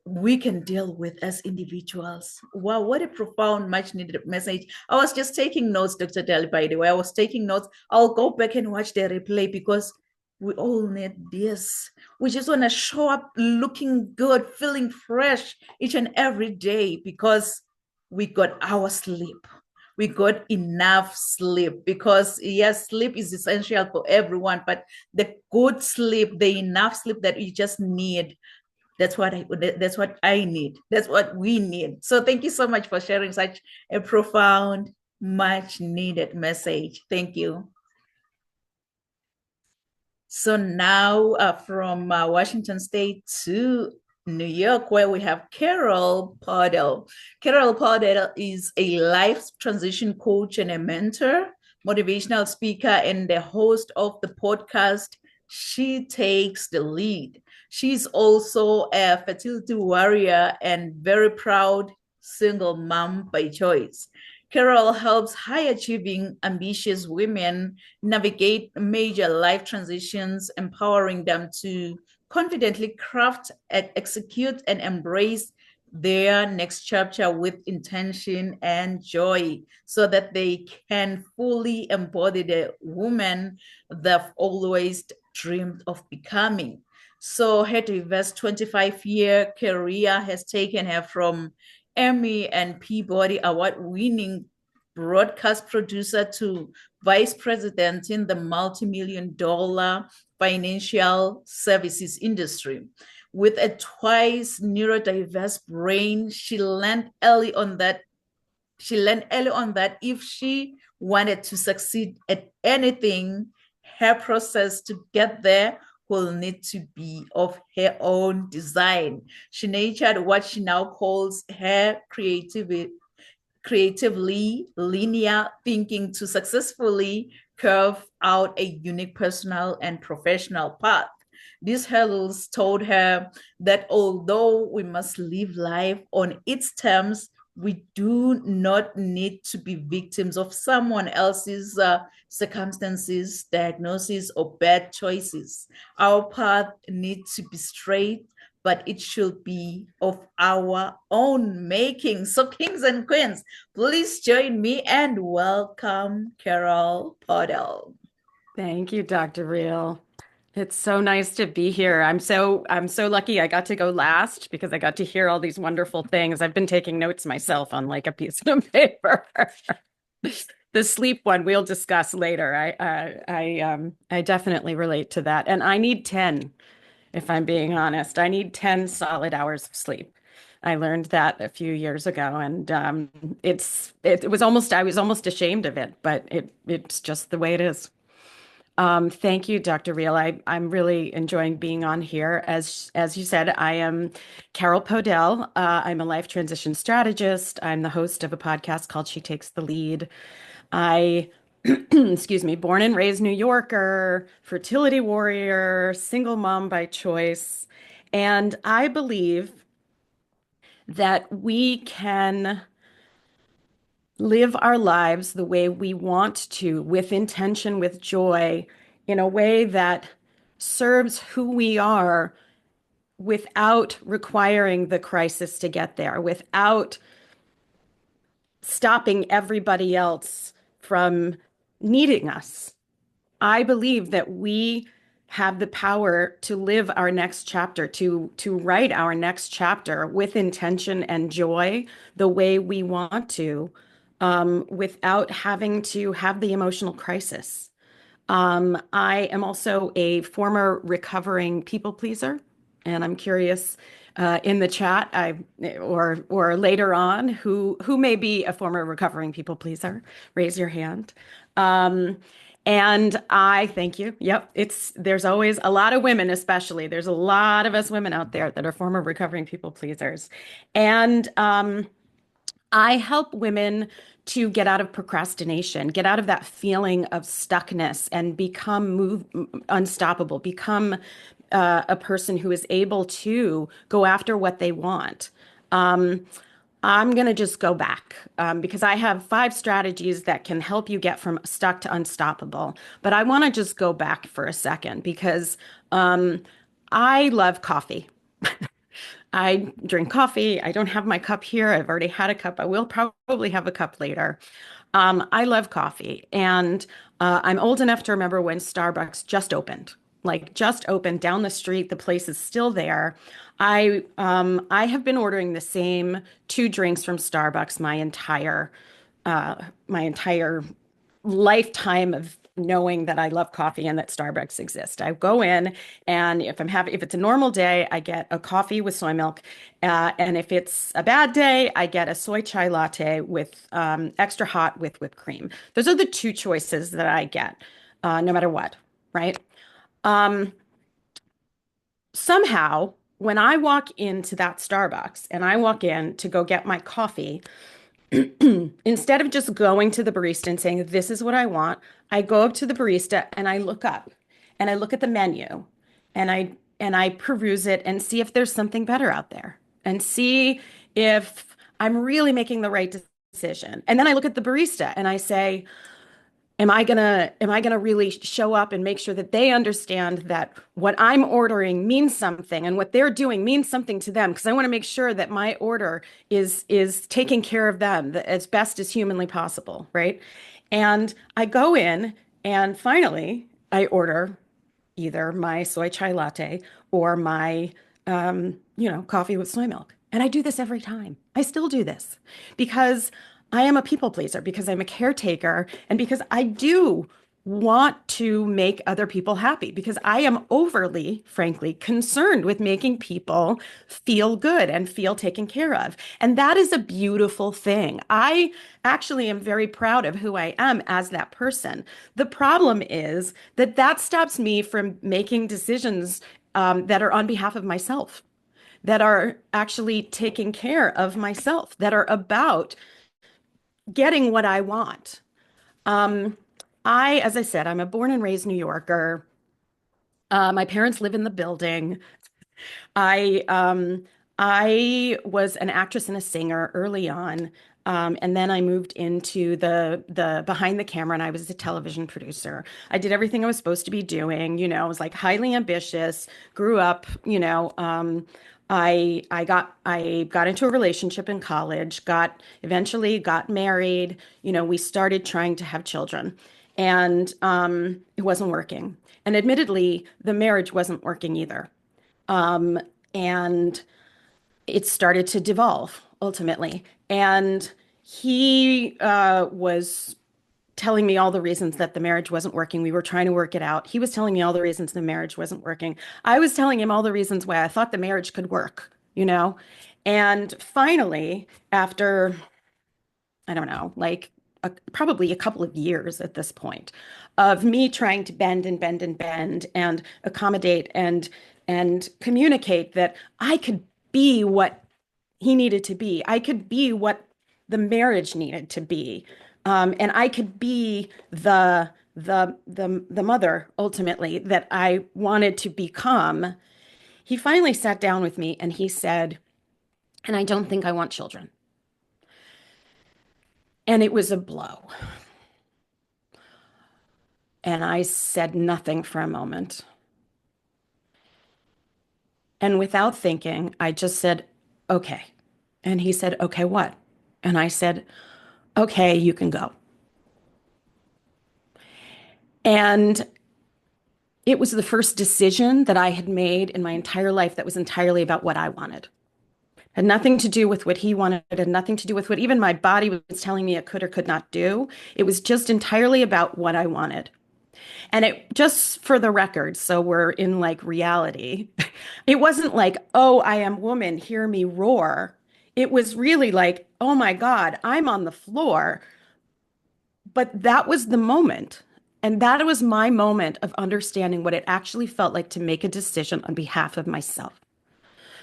we can deal with as individuals. Wow, what a profound, much needed message. I was just taking notes, Dr. Daly, by the way. I was taking notes. I'll go back and watch the replay because we all need this. We just want to show up looking good, feeling fresh each and every day because we got our sleep. We got enough sleep, because yes, sleep is essential for everyone, but the good sleep, the enough sleep that you just need, that's what I need. That's what we need. So thank you so much for sharing such a profound, much needed message. Thank you. So now from Washington State to New York, where we have Carol Podell. Carol Podell is a life transition coach and a mentor, motivational speaker, and the host of the podcast, She Takes the Lead. She's also a fertility warrior and very proud single mom by choice. Carol helps high-achieving, ambitious women navigate major life transitions, empowering them to confidently craft, execute, and embrace their next chapter with intention and joy so that they can fully embody the woman they've always dreamed of becoming. So her diverse 25-year career has taken her from Emmy and Peabody award-winning broadcast producer to vice president in the multi-million-dollar financial services industry. With a twice neurodiverse brain, she learned early on that if she wanted to succeed at anything, her process to get there will need to be of her own design. She nurtured what she now calls her creatively linear thinking to successfully carve out a unique personal and professional path. These hurdles told her that although we must live life on its terms, we do not need to be victims of someone else's circumstances, diagnosis, or bad choices. Our path needs to be straight, but it should be of our own making. So kings and queens, please join me and welcome Carol Podell. Thank you, Dr. Reel. It's so nice to be here. I'm so lucky I got to go last because I got to hear all these wonderful things. I've been taking notes myself on like a piece of paper. The sleep one we'll discuss later. I definitely relate to that. And I need 10, if I'm being honest. I need 10 solid hours of sleep. I learned that a few years ago, and it was almost, I was almost ashamed of it, but it's just the way it is. Thank you, Dr. Reel. I'm really enjoying being on here. As you said, I am Carol Podell. I'm a life transition strategist. I'm the host of a podcast called She Takes the Lead. I, excuse me, born and raised New Yorker, fertility warrior, single mom by choice. And I believe that we can live our lives the way we want to, with intention, with joy, in a way that serves who we are without requiring the crisis to get there, without stopping everybody else from needing us. I believe that we have the power to live our next chapter, to write our next chapter with intention and joy the way we want to, without having to have the emotional crisis. I am also a former recovering people pleaser, and I'm curious in the chat, or later on, who may be a former recovering people pleaser. Raise your hand. And I thank you. Yep, there's always a lot of women, especially. There's a lot of us women out there that are former recovering people pleasers, and I help women to get out of procrastination, get out of that feeling of stuckness, and become unstoppable, become a person who is able to go after what they want. I'm going to just go back because I have 5 strategies that can help you get from stuck to unstoppable. But I want to just go back for a second because I love coffee. I drink coffee. I don't have my cup here. I've already had a cup. I will probably have a cup later. I love coffee. And I'm old enough to remember when Starbucks just opened down the street. The place is still there. I have been ordering the same 2 drinks from Starbucks my entire lifetime of knowing that I love coffee and that Starbucks exists. I go in, and if it's a normal day, I get a coffee with soy milk, and if it's a bad day, I get a soy chai latte with extra hot with whipped cream. Those are the 2 choices that I get, no matter what, right? Somehow, when I walk into that Starbucks and I walk in to go get my coffee, instead of just going to the barista and saying, this is what I want, I go up to the barista and I look up and I look at the menu and I peruse it and see if there's something better out there and see if I'm really making the right decision. And then I look at the barista and I say, am I gonna really show up and make sure that they understand that what I'm ordering means something and what they're doing means something to them? Because I want to make sure that my order is taking care of them as best as humanly possible, right? And I go in and finally I order either my soy chai latte or my coffee with soy milk. And I do this every time. I still do this because I am a people pleaser, because I'm a caretaker, and because I do want to make other people happy, because I am overly, frankly, concerned with making people feel good and feel taken care of. And that is a beautiful thing. I actually am very proud of who I am as that person. The problem is that that stops me from making decisions that are on behalf of myself, that are actually taking care of myself, that are about getting what I want. As I said, I'm a born and raised New Yorker. My parents live in the building. I was an actress and a singer early on, and then I moved into the behind the camera, and I was a television producer. I did everything I was supposed to be doing. I was like highly ambitious. Grew up, I got into a relationship in college, eventually got married. We started trying to have children, and it wasn't working. And admittedly, the marriage wasn't working either. And it started to devolve ultimately. And he was telling me all the reasons that the marriage wasn't working. We were trying to work it out. He was telling me all the reasons the marriage wasn't working. I was telling him all the reasons why I thought the marriage could work. And finally, after, I don't know, like probably a couple of years at this point of me trying to bend and bend and bend and accommodate and communicate that I could be what he needed to be. I could be what the marriage needed to be. And I could be the mother ultimately that I wanted to become. He finally sat down with me and he said, and I don't think I want children. And it was a blow. And I said nothing for a moment. And without thinking, I just said, okay. And he said, okay, what? And I said, okay, you can go. And it was the first decision that I had made in my entire life that was entirely about what I wanted. Had nothing to do with what he wanted, had nothing to do with what even my body was telling me it could or could not do. It was just entirely about what I wanted. And it just for the record, so we're in like reality, it wasn't like, oh, I am woman, hear me roar. It was really like, oh my God, I'm on the floor. But that was the moment. And that was my moment of understanding what it actually felt like to make a decision on behalf of myself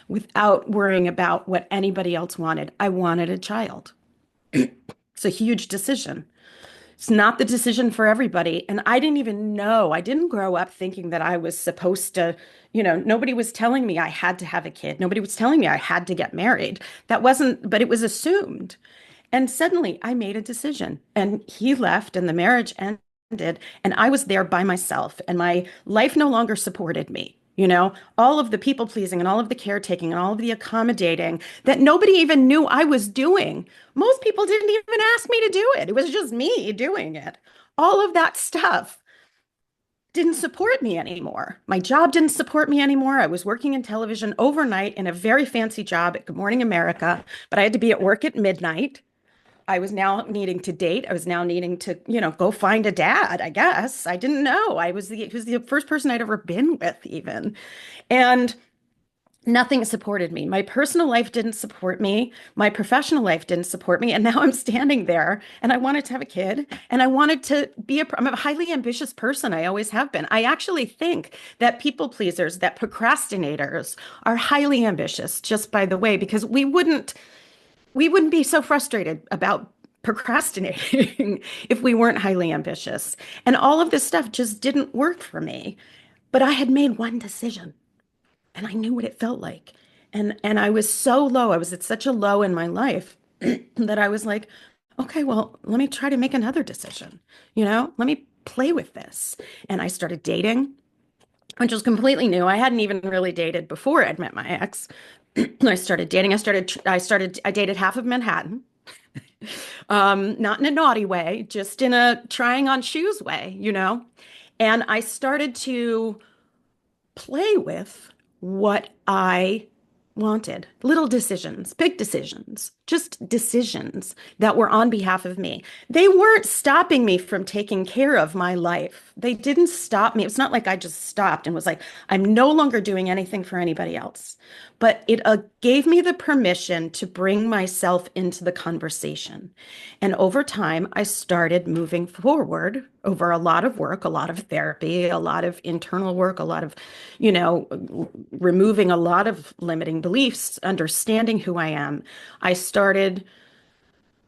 without worrying about what anybody else wanted. I wanted a child. It's a huge decision. It's not the decision for everybody. And I didn't even know. I didn't grow up thinking that I was supposed to, nobody was telling me I had to have a kid. Nobody was telling me I had to get married. That wasn't, but it was assumed. And suddenly I made a decision and he left and the marriage ended and I was there by myself and my life no longer supported me. All of the people pleasing and all of the caretaking and all of the accommodating that nobody even knew I was doing. Most people didn't even ask me to do it. It was just me doing it. All of that stuff didn't support me anymore. My job didn't support me anymore. I was working in television overnight in a very fancy job at Good Morning America, but I had to be at work at midnight. I was now needing to date. I was now needing to, go find a dad, I guess. I didn't know. He was the first person I'd ever been with even. And nothing supported me. My personal life didn't support me. My professional life didn't support me. And now I'm standing there and I wanted to have a kid and I wanted to I'm a highly ambitious person. I always have been. I actually think that people pleasers, that procrastinators are highly ambitious, just by the way, because we wouldn't be so frustrated about procrastinating if we weren't highly ambitious. And all of this stuff just didn't work for me. But I had made one decision and I knew what it felt like. And I was so low. I was at such a low in my life that I was like, okay, well, let me try to make another decision. Let me play with this. And I started dating, which was completely new. I hadn't even really dated before I'd met my ex. I started dating. I dated half of Manhattan. Not in a naughty way, just in a trying on shoes way. And I started to play with what I wanted. Little decisions, big decisions, just decisions that were on behalf of me. They weren't stopping me from taking care of my life. They didn't stop me. It's not like I just stopped and was like, I'm no longer doing anything for anybody else. But it gave me the permission to bring myself into the conversation. And over time, I started moving forward over a lot of work, a lot of therapy, a lot of internal work, a lot of, removing a lot of limiting beliefs, understanding who I am. I started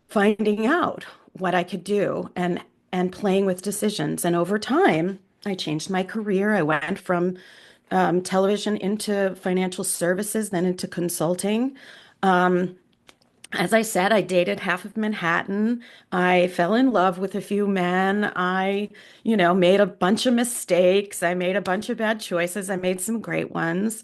finding out what I could do and playing with decisions. And over time, I changed my career. I went from television into financial services, then into consulting. As I said, I dated half of Manhattan. I fell in love with a few men. I, made a bunch of mistakes. I made a bunch of bad choices. I made some great ones.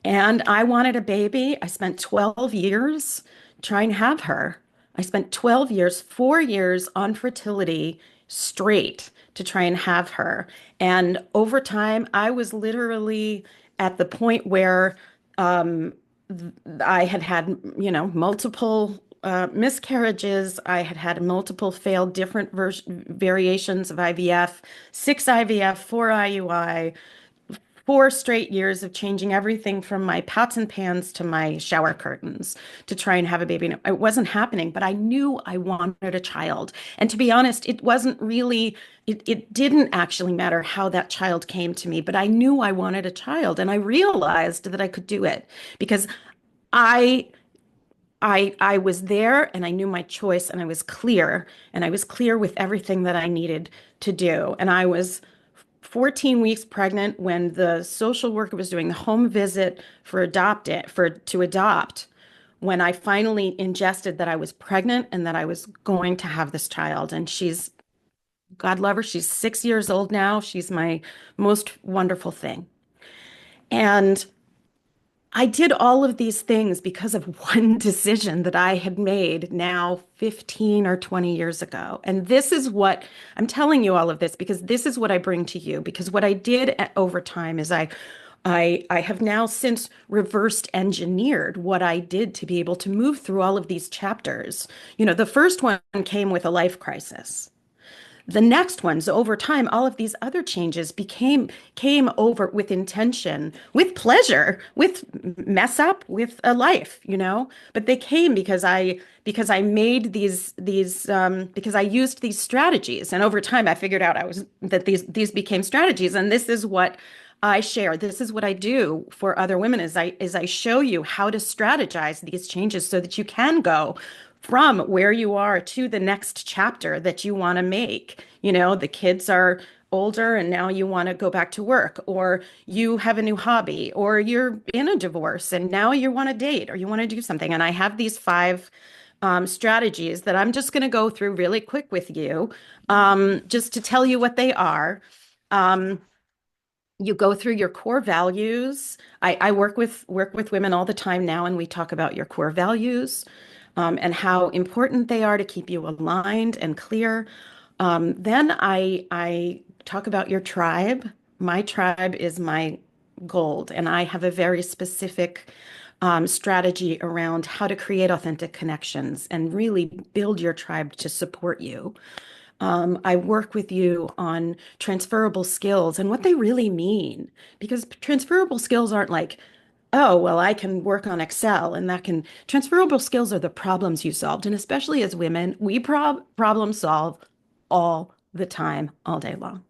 And I wanted a baby. I spent 12 years trying to have her. I spent 12 years, 4 years on fertility straight to try and have her. And over time, I was literally at the point where I had had, multiple miscarriages. I had had multiple failed different variations of IVF, 6 IVF, 4 IUI, 4 straight years of changing everything from my pots and pans to my shower curtains to try and have a baby. And it wasn't happening, but I knew I wanted a child. And to be honest, it wasn't really, it didn't actually matter how that child came to me, but I knew I wanted a child. And I realized that I could do it because I I was there and I knew my choice and I was clear with everything that I needed to do. And I was 14 weeks pregnant when the social worker was doing the home visit to adopt, when I finally ingested that I was pregnant and that I was going to have this child. And God love her, she's 6 years old now. She's my most wonderful thing. And I did all of these things because of one decision that I had made now 15 or 20 years ago. And this is what I'm telling you all of this because this is what I bring to you. Because what I did over time is I have now since reversed engineered what I did to be able to move through all of these chapters. The first one came with a life crisis. The next ones, over time, all of these other changes came over with intention, with pleasure, with mess up, with a life, But they came because I made because I used these strategies, and over time I figured out that these became strategies, and this is what I share. This is what I do for other women is I show you how to strategize these changes so that you can go from where you are to the next chapter that you want to make. The kids are older and now you want to go back to work, or you have a new hobby, or you're in a divorce and now you want to date or you want to do something. And I have these 5 strategies that I'm just going to go through really quick with you, just to tell you what they are. You go through your core values. I work with women all the time now, and we talk about your core values. And how important they are to keep you aligned and clear. Then I talk about your tribe. My tribe is my gold, and I have a very specific strategy around how to create authentic connections and really build your tribe to support you. I work with you on transferable skills and what they really mean, because transferable skills aren't like, oh, well, I can work on Excel and transferable skills are the problems you solved. And especially as women, we problem solve all the time, all day long.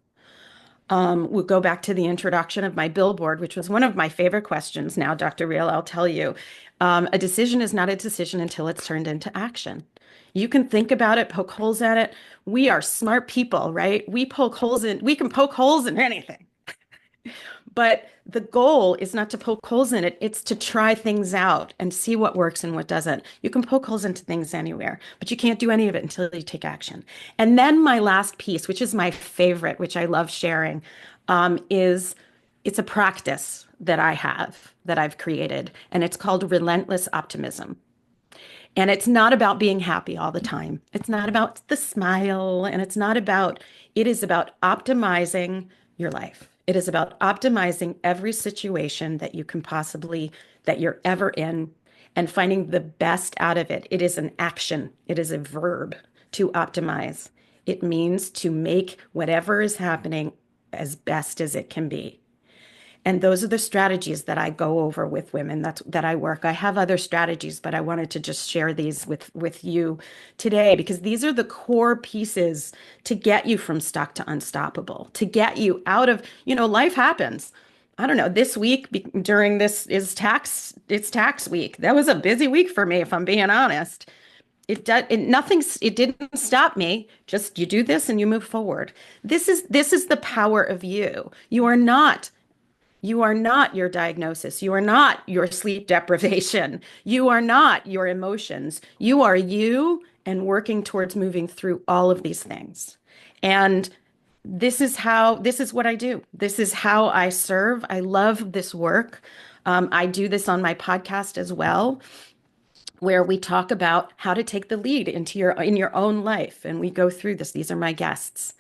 We'll go back to the introduction of my billboard, which was one of my favorite questions now, Dr. Real, I'll tell you. A decision is not a decision until it's turned into action. You can think about it, poke holes at it. We are smart people, right? We can poke holes in anything. But the goal is not to poke holes in it. It's to try things out and see what works and what doesn't. You can poke holes into things anywhere, but you can't do any of it until you take action. And then my last piece, which is my favorite, which I love sharing, is it's a practice that I have, that I've created, and it's called relentless optimism. And it's not about being happy all the time. It's not about the smile, and it is about optimizing your life. It is about optimizing every situation that you can possibly, that you're ever in, and finding the best out of it. It is an action, it is a verb to optimize. It means to make whatever is happening as best as it can be. And those are the strategies that I go over with women that I work. I have other strategies, but I wanted to just share these with you today because these are the core pieces to get you from stuck to unstoppable, to get you out of, life happens. I don't know, this week during this it's tax week. That was a busy week for me, if I'm being honest. It didn't stop me. Just you do this and you move forward. This is the power of you. You are not your diagnosis. You are not your sleep deprivation. You are not your emotions. You are you and working towards moving through all of these things. And this is what I do. This is how I serve. I love this work. I do this on my podcast as well, where we talk about how to take the lead in your own life. And we go through this. These are my guests.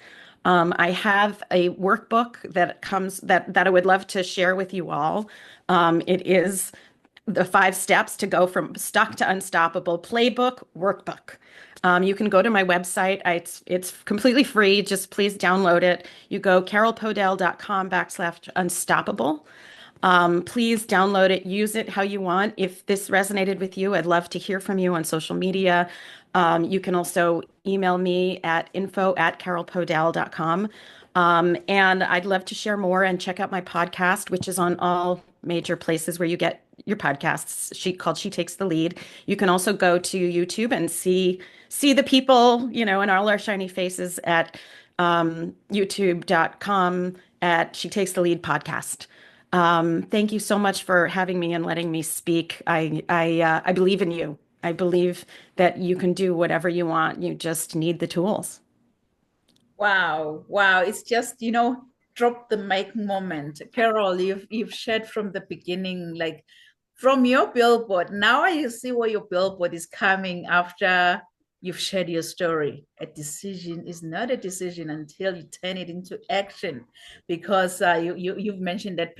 I have a workbook that I would love to share with you all. It is the 5 steps to go from stuck to unstoppable playbook workbook. You can go to my website. It's completely free. Just please download it. You go carolpodell.com/unstoppable. Please download it, use it how you want. If this resonated with you, I'd love to hear from you on social media. You can also email me at info@carolpodell.com. And I'd love to share more and check out my podcast, which is on all major places where you get your podcasts. She Takes the Lead. You can also go to YouTube and see the people, and all our shiny faces at youtube.com at She Takes the Lead podcast. Thank you so much for having me and letting me speak. I believe in you. I believe that you can do whatever you want. You just need the tools. Wow. It's just, drop the mic moment. Carol, you've shared from the beginning, like from your billboard. Now you see where your billboard is coming after you've shared your story. A decision is not a decision until you turn it into action, because you've mentioned that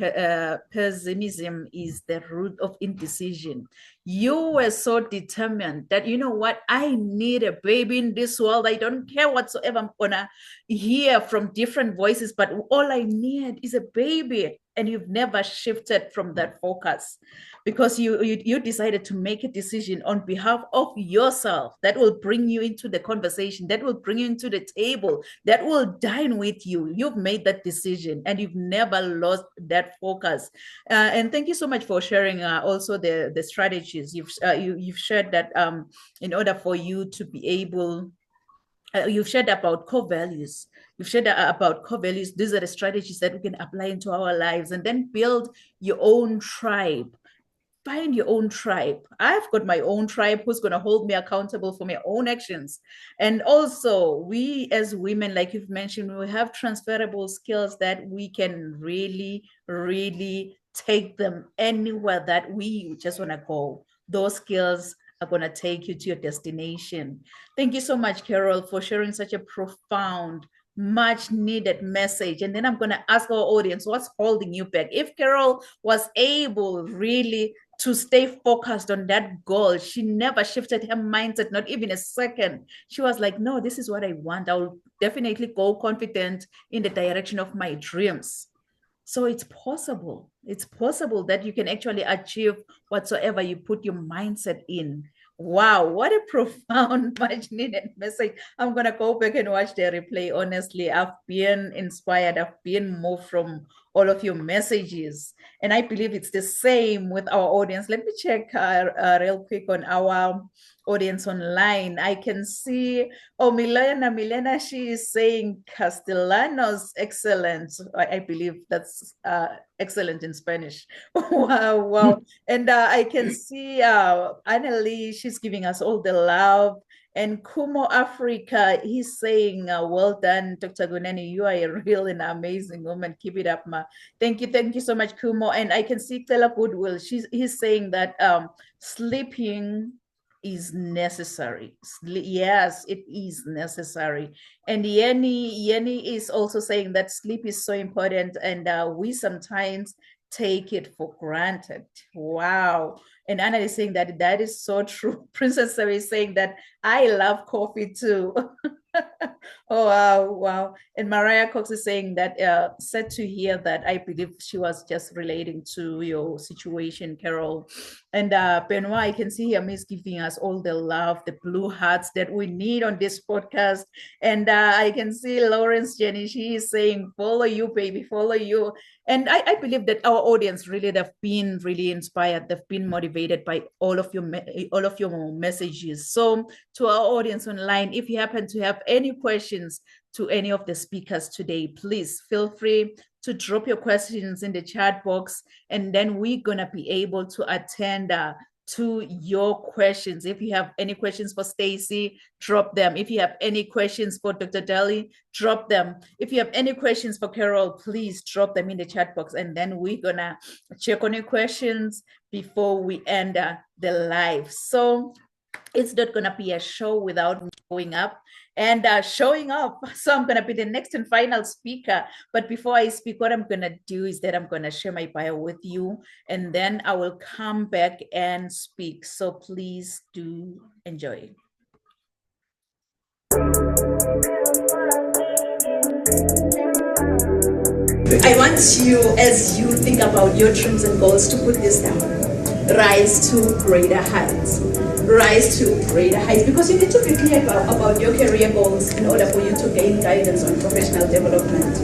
pessimism is the root of indecision. You were so determined that, what, I need a baby in this world. I don't care whatsoever I'm gonna hear from different voices, but all I need is a baby. And you've never shifted from that focus, because you decided to make a decision on behalf of yourself that will bring you into the conversation, that will bring you into the table, that will dine with you. You've made that decision and you've never lost that focus. And thank you so much for sharing also the strategies. You've shared that in order for you to be able, you've shared about core values. You've shared about core values. These are the strategies that we can apply into our lives, and then build your own tribe. Find your own tribe. I've got my own tribe who's going to hold me accountable for my own actions. And also, we as women, like you've mentioned, we have transferable skills that we can really, really take them anywhere that we just want to go. Those skills are going to take you to your destination. Thank you so much, Carol, for sharing such a profound, much needed message. And then I'm going to ask our audience, what's holding you back? If Carol was able really to stay focused on that goal, she never shifted her mindset, not even a second. She was like, no, this is what I want. I'll definitely go confident in the direction of my dreams. So it's possible. It's possible that you can actually achieve whatsoever you put your mindset in. Wow, what a profound, much needed message. I'm going to go back and watch the replay. Honestly, I've been inspired. I've been moved from all of your messages. And I believe it's the same with our audience. Let me check real quick on our audience online. I can see, Milena, she is saying Castellanos, excellent. I believe that's excellent in Spanish. Wow. And I can see Annalie, she's giving us all the love. And Kumo Africa, he's saying, well done, Dr. Gunani, you are a real and amazing woman. Keep it up, ma. Thank you so much, Kumo. And I can see Stella Goodwill, he's saying that sleeping is necessary. Yes, it is necessary. And Yeni is also saying that sleep is so important, and we sometimes take it for granted. Wow. And Anna is saying that is so true. Princess Sarah is saying that I love coffee too. Oh, wow. And Mariah Cox is saying that, sad to hear that. I believe she was just relating to your situation, Carol. And Benoit, I can see him is giving us all the love, the blue hearts that we need on this podcast. And I can see Lawrence Jenny, she is saying, follow you, baby, follow you. And I believe that our audience really, they've been really inspired. They've been motivated by all of your messages. So to our audience online, if you happen to have any questions to any of the speakers today, please feel free to drop your questions in the chat box, and then we're gonna be able to attend to your questions. If you have any questions for Stacy, drop them. If you have any questions for Dr. Daly, drop them. If you have any questions for Carol, please drop them in the chat box, and then we're gonna check on your questions before we end the live. So it's not gonna be a show without me showing up and showing up. So I'm gonna be the next and final speaker. But before I speak, what I'm gonna do is that I'm gonna share my bio with you, and then I will come back and speak. So please do enjoy. I want you, as you think about your dreams and goals, to put this down. Rise to greater heights. Rise to greater heights, because you need to be clear about your career goals in order for you to gain guidance on professional development.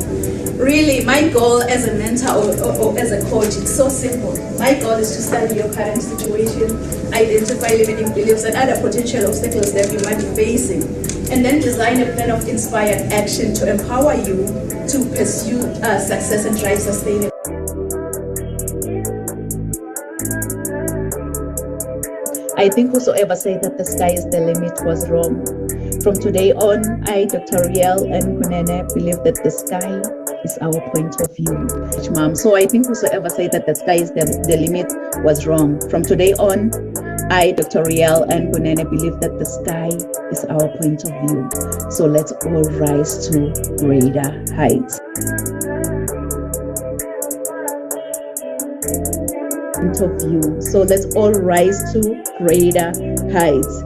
Really, my goal as a mentor or as a coach, it's so simple. My goal is to study your current situation, identify limiting beliefs and other potential obstacles that you might be facing, and then design a plan of inspired action to empower you to pursue success and drive sustainable. I think whosoever said that the sky is the limit was wrong. From today on, I, Dr. Riel and Kunene, believe that the sky is our point of view. Mom. So I think whosoever said that the sky is the limit was wrong. From today on, I, Dr. Riel and Kunene, believe that the sky is our point of view. So let's all rise to greater heights. Of view. So let's all rise to greater heights.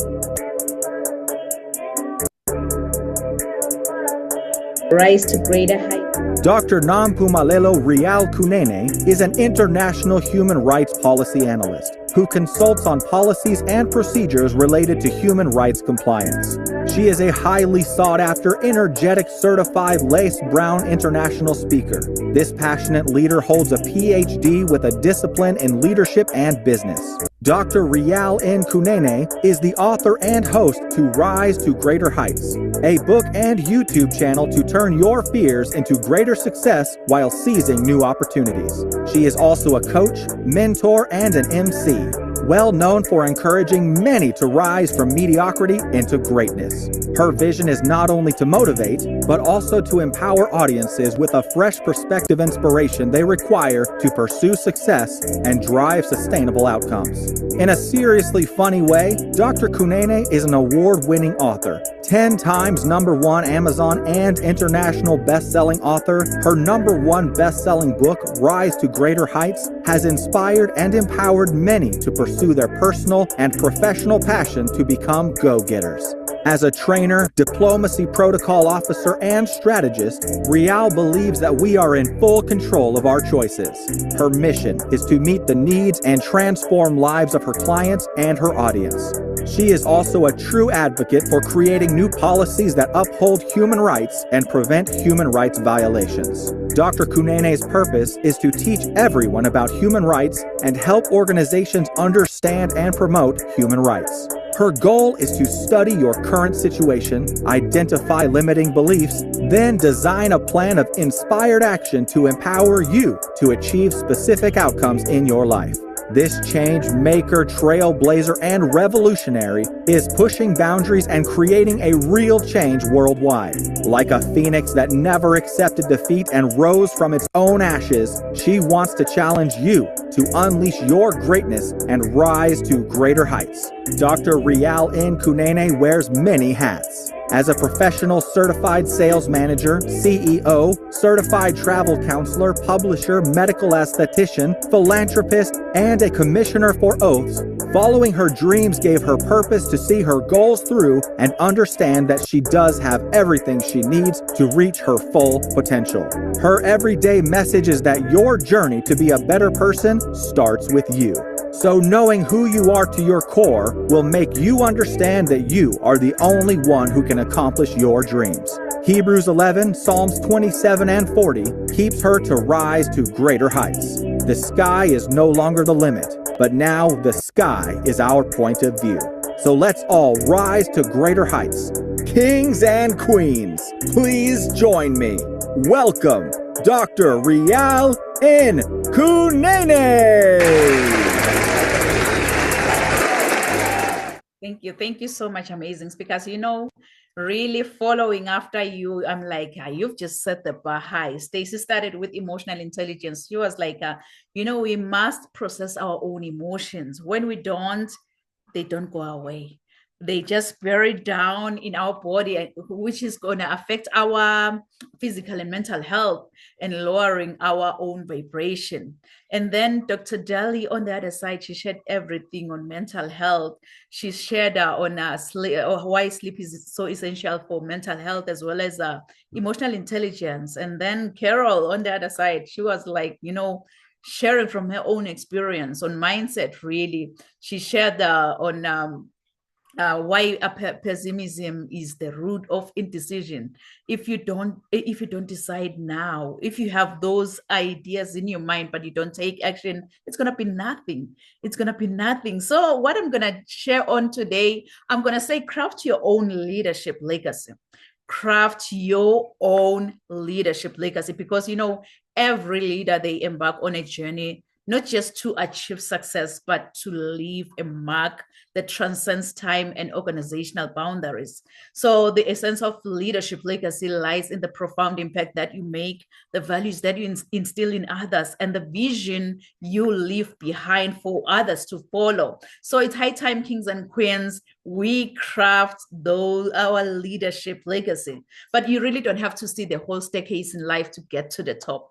Rise to greater heights. Dr. Nampumelelo Rial Kunene is an international human rights policy analyst who consults on policies and procedures related to human rights compliance. She is a highly sought-after, energetic, certified Lace Brown international speaker. This passionate leader holds a PhD with a discipline in leadership and business. Dr. Rial N. Kunene is the author and host to Rise to Greater Heights, a book and YouTube channel to turn your fears into greater success while seizing new opportunities. She is also a coach, mentor, and an MC, well known for encouraging many to rise from mediocrity into greatness. Her vision is not only to motivate, but also to empower audiences with a fresh perspective inspiration they require to pursue success and drive sustainable outcomes. In a seriously funny way, Dr. Kunene is an award-winning author, 10 times #1 Amazon and international best-selling author. Her #1 best-selling book, Rise to Greater Heights, has inspired and empowered many to pursue their personal and professional passion to become go-getters. As a trainer, diplomacy protocol officer, and strategist, Rial believes that we are in full control of our choices. Her mission is to meet the needs and transform lives of her clients and her audience. She is also a true advocate for creating new policies that uphold human rights and prevent human rights violations. Dr. Kunene's purpose is to teach everyone about human rights and help organizations understand and promote human rights. Her goal is to study your current situation, identify limiting beliefs, then design a plan of inspired action to empower you to achieve specific outcomes in your life. This change maker, trailblazer, and revolutionary is pushing boundaries and creating a real change worldwide. Like a phoenix that never accepted defeat and rose from its own ashes, she wants to challenge you to unleash your greatness and rise to greater heights. Dr. Rial N. Kunene wears many hats. As a professional certified sales manager, CEO, certified travel counselor, publisher, medical esthetician, philanthropist, and a commissioner for oaths, following her dreams gave her purpose to see her goals through and understand that she does have everything she needs to reach her full potential. Her everyday message is that your journey to be a better person starts with you. So knowing who you are to your core will make you understand that you are the only one who can accomplish your dreams. Hebrews 11, Psalms 27 and 40 keeps her to rise to greater heights. The sky is no longer the limit, but now the sky is our point of view. So let's all rise to greater heights. Kings and queens, please join me. Welcome, Dr. Rial N. Kunene. Thank you so much, amazing speakers. Really following after you, I'm like, you've just set the bar high. Stacey started with emotional intelligence. She was like, we must process our own emotions. When we don't, they don't go away. They just bury down in our body, which is going to affect our physical and mental health and lowering our own vibration. And then Dr. Daly on the other side, she shared everything on mental health. She shared on why sleep is so essential for mental health, as well as emotional intelligence. And then Carol on the other side, she was like, sharing from her own experience on mindset, really. She shared on why pessimism is the root of indecision. If you don't decide now, if you have those ideas in your mind but you don't take action, it's going to be nothing. So what I'm going to share on today, I'm going to say, craft your own leadership legacy. Craft your own leadership legacy, because every leader, they embark on a journey not just to achieve success, but to leave a mark that transcends time and organizational boundaries. So the essence of leadership legacy lies in the profound impact that you make, the values that you instill in others, and the vision you leave behind for others to follow. So it's high time, kings and queens, we craft our leadership legacy. But you really don't have to see the whole staircase in life to get to the top.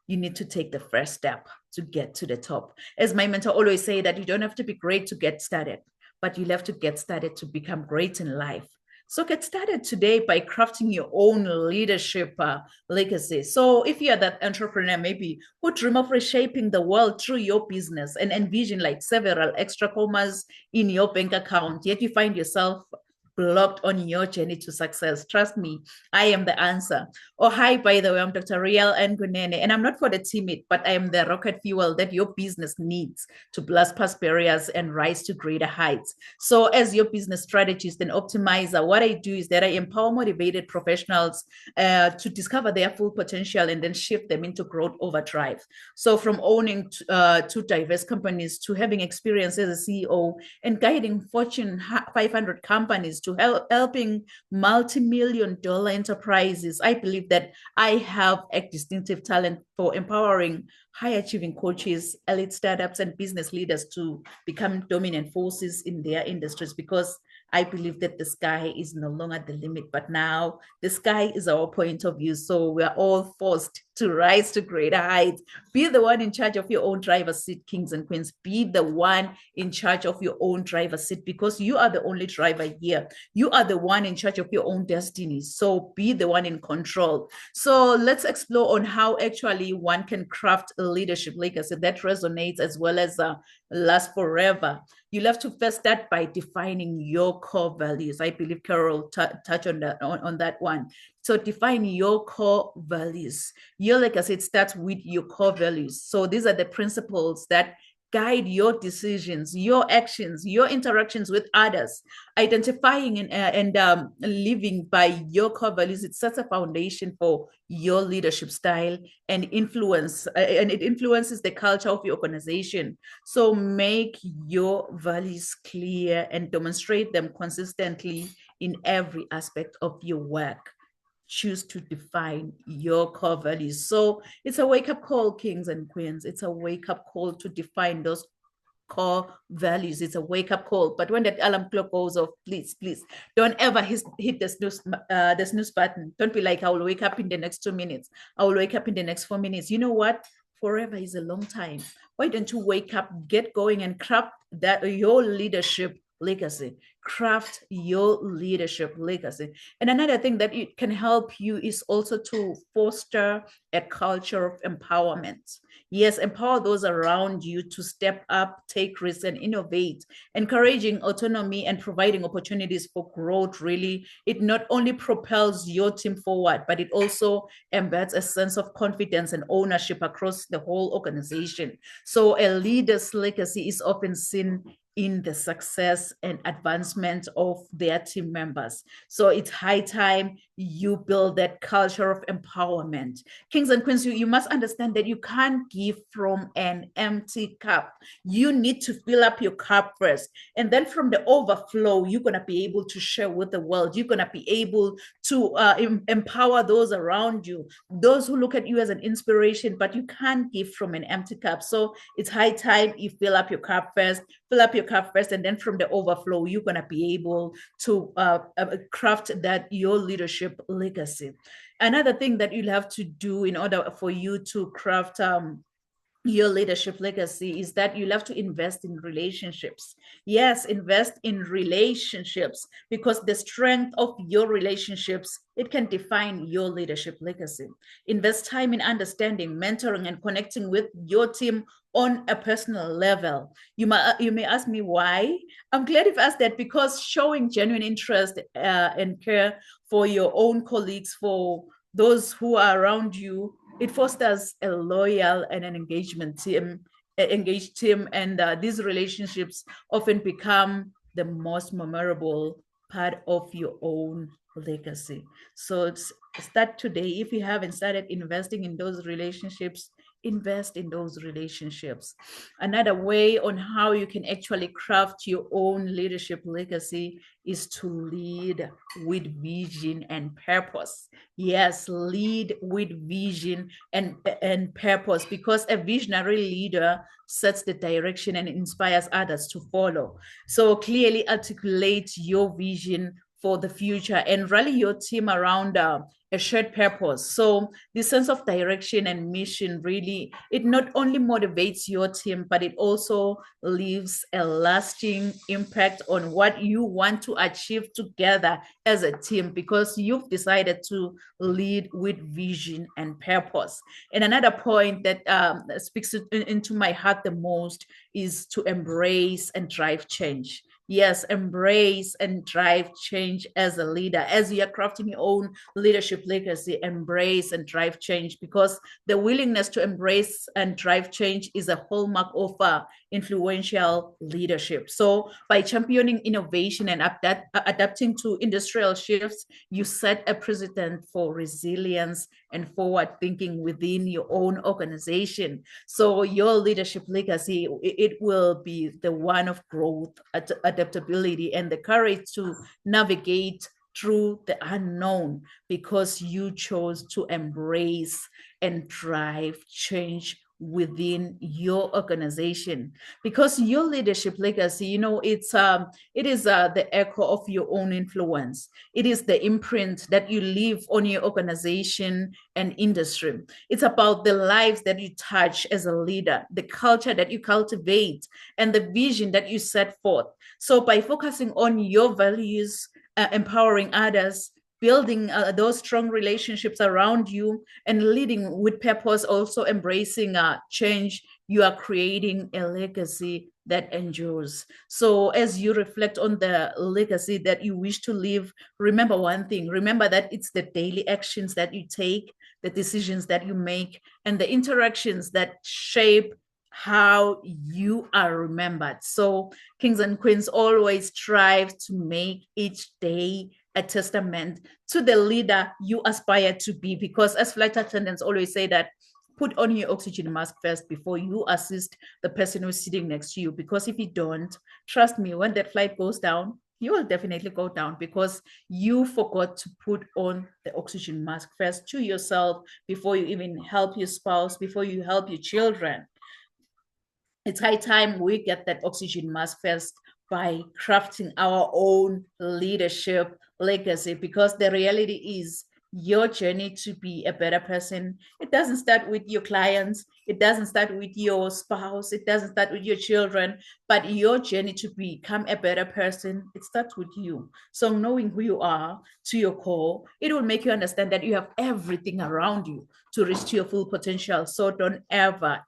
You need to take the first step to get to the top. As my mentor always say, that you don't have to be great to get started, but you have to get started to become great in life. So get started today by crafting your own leadership legacy. So if you're that entrepreneur, maybe who dream of reshaping the world through your business and envision like several extra commas in your bank account, yet you find yourself blocked on your journey to success, trust me, I am the answer. Oh, hi, by the way, I'm Dr. Rial N. Kunene, and I'm not for the timid, but I am the rocket fuel that your business needs to blast past barriers and rise to greater heights. So as your business strategist and optimizer, what I do is that I empower motivated professionals to discover their full potential and then shift them into growth overdrive. So from owning two diverse companies to having experience as a CEO and guiding Fortune 500 companies to helping multi-million-dollar enterprises, I believe that I have a distinctive talent for empowering high-achieving coaches, elite startups, and business leaders to become dominant forces in their industries, because I believe that the sky is no longer the limit, but now the sky is our point of view. So we are all forced to rise to greater heights. Be the one in charge of your own driver's seat, kings and queens. Be the one in charge of your own driver's seat, because you are the only driver here. You are the one in charge of your own destiny. So be the one in control. So let's explore on how actually one can craft a leadership legacy that resonates as well as last forever. You'll have to first start by defining your core values. I believe Carol touched on that one. So define your core values. Your legacy starts with your core values. So these are the principles that guide your decisions, your actions, your interactions with others, identifying and living by your core values. It sets a foundation for your leadership style and influence, and it influences the culture of your organization. So make your values clear and demonstrate them consistently in every aspect of your work. Choose to define your core values. So it's a wake-up call, kings and queens. It's a wake-up call to define those core values. It's a wake-up call. But when that alarm clock goes off, please don't ever hit the snooze button. Don't be like, I will wake up in the next 2 minutes. I will wake up in the next 4 minutes. You know what? Forever is a long time. Why don't you wake up, get going, and craft that your leadership legacy? Craft your leadership legacy. And another thing that it can help you is also to foster a culture of empowerment. Yes, empower those around you to step up, take risks, and innovate. Encouraging autonomy and providing opportunities for growth, really, it not only propels your team forward, but it also embeds a sense of confidence and ownership across the whole organization. So a leader's legacy is often seen in the success and advancement of their team members. So it's high time you build that culture of empowerment. Kings and queens, you must understand that you can't give from an empty cup. You need to fill up your cup first. And then from the overflow, you're going to be able to share with the world. You're going to be able to empower those around you, those who look at you as an inspiration, but you can't give from an empty cup. So it's high time you fill up your cup first, and then from the overflow, you're going to be able to craft that your leadership legacy. Another thing that you'll have to do in order for you to craft your leadership legacy is that you'll have to invest in relationships. Yes, invest in relationships, because the strength of your relationships, it can define your leadership legacy. Invest time in understanding, mentoring, and connecting with your team on a personal level. You may ask me why. I'm glad you've asked that, because showing genuine interest and care for your own colleagues, for those who are around you, it fosters a loyal and an engaged team, and these relationships often become the most memorable part of your own legacy. So start today. If you haven't started investing in those relationships, invest in those relationships. Another way on how you can actually craft your own leadership legacy is to lead with vision and purpose. Yes, lead with vision and purpose, because a visionary leader sets the direction and inspires others to follow. So clearly articulate your vision for the future and rally your team around a shared purpose. So this sense of direction and mission, really, it not only motivates your team, but it also leaves a lasting impact on what you want to achieve together as a team, because you've decided to lead with vision and purpose. And another point that speaks into my heart the most is to embrace and drive change. Yes, embrace and drive change as a leader. As you are crafting your own leadership legacy, embrace and drive change, because the willingness to embrace and drive change is a hallmark of influential leadership. So by championing innovation and adapting to industrial shifts, you set a precedent for resilience and forward thinking within your own organization. So your leadership legacy, it will be the one of growth, adaptability, and the courage to navigate through the unknown, because you chose to embrace and drive change within your organization. Because your leadership legacy, it is the echo of your own influence. It is the imprint that you leave on your organization and industry. It's about the lives that you touch as a leader, the culture that you cultivate, and the vision that you set forth. So by focusing on your values, empowering others, building those strong relationships around you, and leading with purpose, also embracing change, you are creating a legacy that endures. So as you reflect on the legacy that you wish to leave, remember one thing. Remember that it's the daily actions that you take, the decisions that you make, and the interactions that shape how you are remembered. So kings and queens always strive to make each day a testament to the leader you aspire to be, because as flight attendants always say that put on your oxygen mask first before you assist the person who's sitting next to you, because if you don't, trust me, when that flight goes down, you will definitely go down because you forgot to put on the oxygen mask first to yourself before you even help your spouse, before you help your children. It's high time we get that oxygen mask first by crafting our own leadership legacy, because the reality is your journey to be a better person, it doesn't start with your clients, it doesn't start with your spouse, it doesn't start with your children, but your journey to become a better person, it starts with you. So knowing who you are to your core, it will make you understand that you have everything around you to reach to your full potential. So don't ever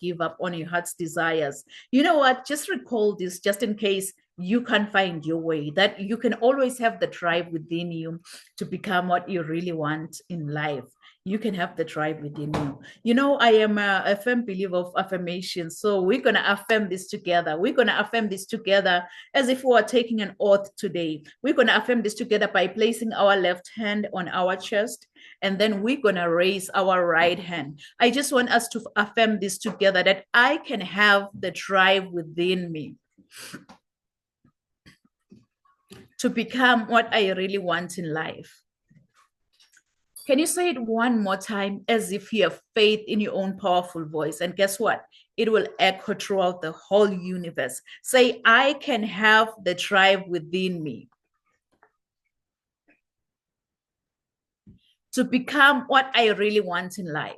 give up on your heart's desires. You know what, just recall this just in case you can't find your way, that you can always have the drive within you to become what you really want in life. You can have the drive within you. You know, I am a firm believer of affirmation. So we're going to affirm this together. We're going to affirm this together as if we are taking an oath today. We're going to affirm this together by placing our left hand on our chest, and then we're going to raise our right hand. I just want us to affirm this together, that I can have the drive within me to become what I really want in life. Can you say it one more time as if you have faith in your own powerful voice? And guess what? It will echo throughout the whole universe. Say, I can have the drive within me to become what I really want in life.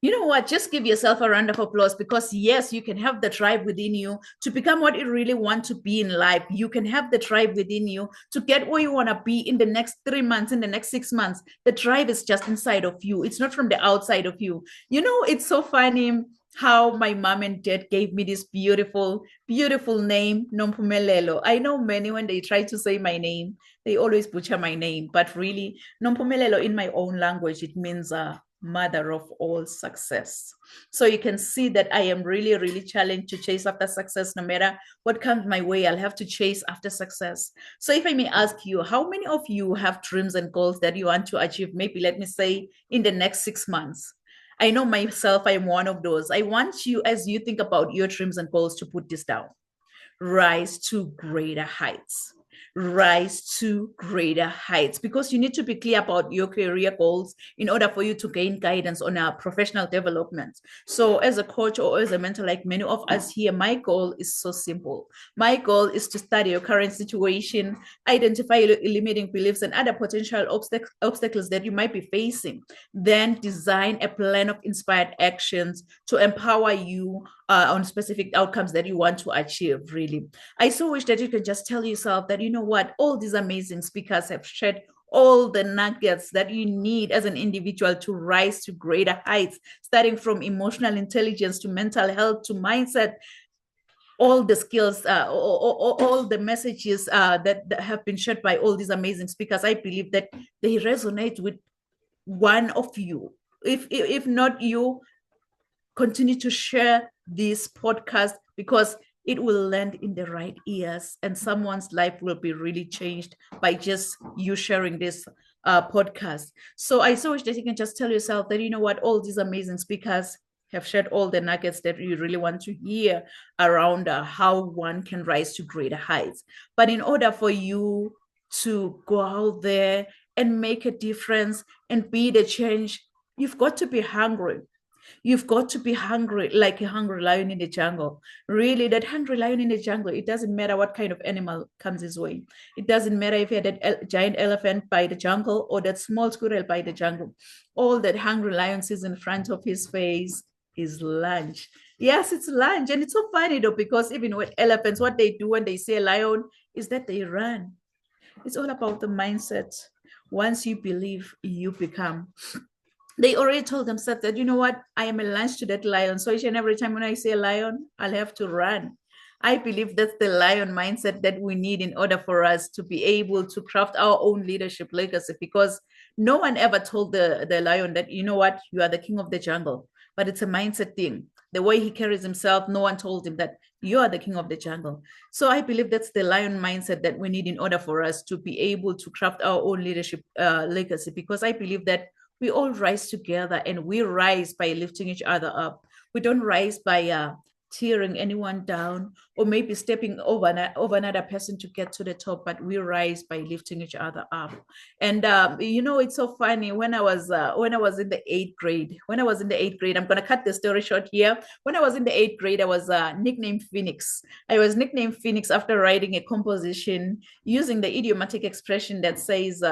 You know what? Just give yourself a round of applause, because yes, you can have the drive within you to become what you really want to be in life. You can have the drive within you to get where you want to be in the next 3 months, in the next 6 months. The drive is just inside of you. It's not from the outside of you. You know, it's so funny how my mom and dad gave me this beautiful, beautiful name, Nompumelelo. I know many, when they try to say my name, they always butcher my name, but really, Nompumelelo in my own language, it means mother of all success. So you can see that I am really, really challenged to chase after success. No matter what comes my way, I'll have to chase after success. So if I may ask you, how many of you have dreams and goals that you want to achieve? Maybe let me say in the next 6 months. I know myself, I'm one of those. I want you, as you think about your dreams and goals, to put this down. Rise to greater heights. Rise to greater heights, because you need to be clear about your career goals in order for you to gain guidance on our professional development. So as a coach or as a mentor, like many of us here, my goal is so simple. My goal is to study your current situation, identify limiting beliefs and other potential obstacles that you might be facing, then design a plan of inspired actions to empower you on specific outcomes that you want to achieve. Really, I so wish that you can just tell yourself that, you know what, all these amazing speakers have shared all the nuggets that you need as an individual to rise to greater heights, starting from emotional intelligence to mental health to mindset. All the skills, all the messages that have been shared by all these amazing speakers, I believe that they resonate with one of you. If not you, continue to share this podcast, because it will land in the right ears and someone's life will be really changed by just you sharing this podcast. So I so wish that you can just tell yourself that, you know what, all these amazing speakers have shared all the nuggets that you really want to hear around how one can rise to greater heights. But in order for you to go out there and make a difference and be the change, you've got to be hungry. You've got to be hungry, like a hungry lion in the jungle. Really, that hungry lion in the jungle, it doesn't matter what kind of animal comes his way. It doesn't matter if you had that giant elephant by the jungle or that small squirrel by the jungle. All that hungry lion sees in front of his face is lunch. Yes, it's lunch. And it's so funny though, because even with elephants, what they do when they see a lion is that they run. It's all about the mindset. Once you believe, you become. They already told themselves that, you know what, I am a lunch to that lion. So each and every time when I see a lion, I'll have to run. I believe that's the lion mindset that we need in order for us to be able to craft our own leadership legacy, because no one ever told the lion that, you know what, you are the king of the jungle, but it's a mindset thing. The way he carries himself, no one told him that you are the king of the jungle. So I believe that's the lion mindset that we need in order for us to be able to craft our own leadership legacy, because I believe that we all rise together, and we rise by lifting each other up. We don't rise by tearing anyone down or maybe stepping over another person to get to the top, but we rise by lifting each other up. And it's so funny, when I was in the eighth grade, I'm going to cut the story short here. When I was in the eighth grade, I was nicknamed Phoenix. I was nicknamed Phoenix after writing a composition using the idiomatic expression that says,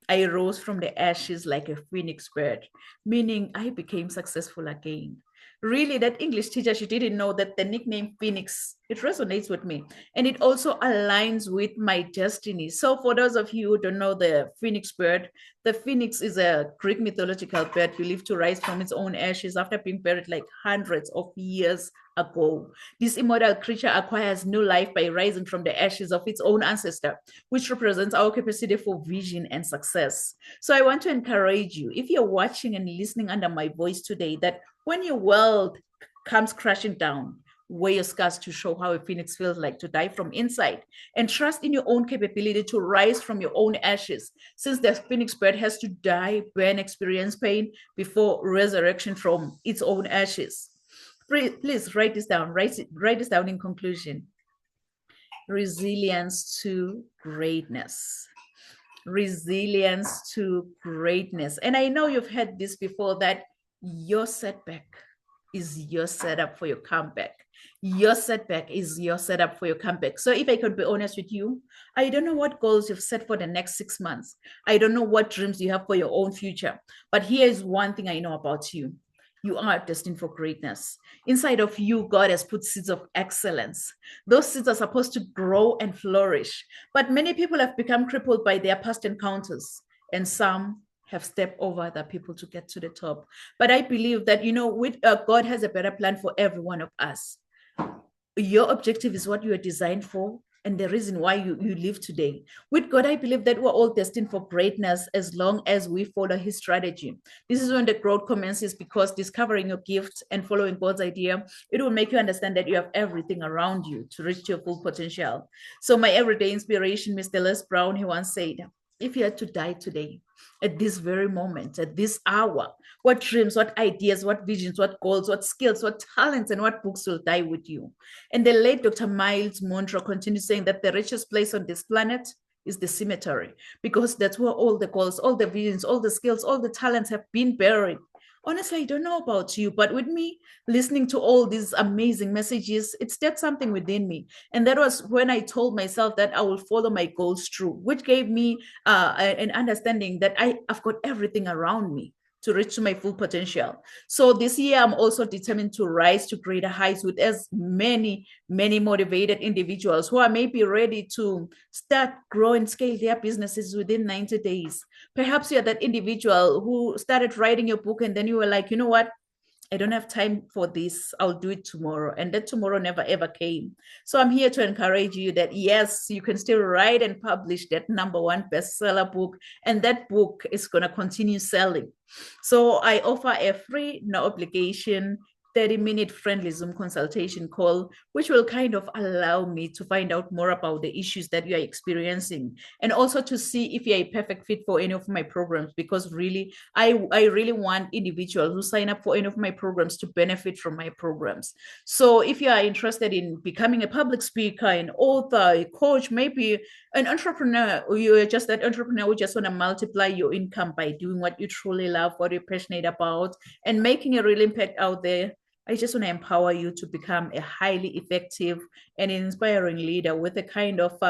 I rose from the ashes like a phoenix bird, meaning I became successful again. Really, that English teacher, she didn't know that the nickname Phoenix, it resonates with me. And it also aligns with my destiny. So for those of you who don't know the phoenix bird, the phoenix is a Greek mythological bird believed to rise from its own ashes after being buried like hundreds of years ago. This immortal creature acquires new life by rising from the ashes of its own ancestor, which represents our capacity for vision and success. So I want to encourage you, if you're watching and listening under my voice today, that when your world comes crashing down, wear your scars to show how a phoenix feels like to die from inside, and trust in your own capability to rise from your own ashes, since the phoenix bird has to die, burn, experience pain before resurrection from its own ashes. Please write this down. Write this down in conclusion. Resilience to greatness. Resilience to greatness. And I know you've heard this before, that your setback is your setup for your comeback. Your setback is your setup for your comeback. So if I could be honest with you, I don't know what goals you've set for the next 6 months. I don't know what dreams you have for your own future. But here is one thing I know about you. You are destined for greatness. Inside of you, God has put seeds of excellence. Those seeds are supposed to grow and flourish. But many people have become crippled by their past encounters, and some have stepped over other people to get to the top. But I believe that, God has a better plan for every one of us. Your objective is what you are designed for, and the reason why you live today. With God, I believe that we're all destined for greatness as long as we follow his strategy. This is when the growth commences, because discovering your gift and following God's idea, it will make you understand that you have everything around you to reach your full potential. So my everyday inspiration, Mr. Les Brown, he once said, if you had to die today, at this very moment, at this hour, what dreams, what ideas, what visions, what goals, what skills, what talents, and what books will die with you? And the late Dr. Miles Monroe continues saying that the richest place on this planet is the cemetery, because that's where all the goals, all the visions, all the skills, all the talents have been buried. Honestly, I don't know about you, but with me listening to all these amazing messages, it stirred something within me. And that was when I told myself that I will follow my goals through, which gave me an understanding that I've got everything around me to reach my full potential. So this year, I'm also determined to rise to greater heights with as many motivated individuals who are maybe ready to start, grow, and scale their businesses within 90 days. Perhaps you're that individual who started writing your book and then you were like, you know what? I don't have time for this. I'll do it tomorrow. And that tomorrow never ever came. So I'm here to encourage you that yes, you can still write and publish that #1 bestseller book. And that book is going to continue selling. So I offer a free, no obligation, 30-minute friendly Zoom consultation call, which will kind of allow me to find out more about the issues that you are experiencing, and also to see if you're a perfect fit for any of my programs, because really, I really want individuals who sign up for any of my programs to benefit from my programs. So if you are interested in becoming a public speaker, an author, a coach, maybe an entrepreneur, or you're just that entrepreneur who just want to multiply your income by doing what you truly love, what you're passionate about, and making a real impact out there, I just want to empower you to become a highly effective and inspiring leader with a kind of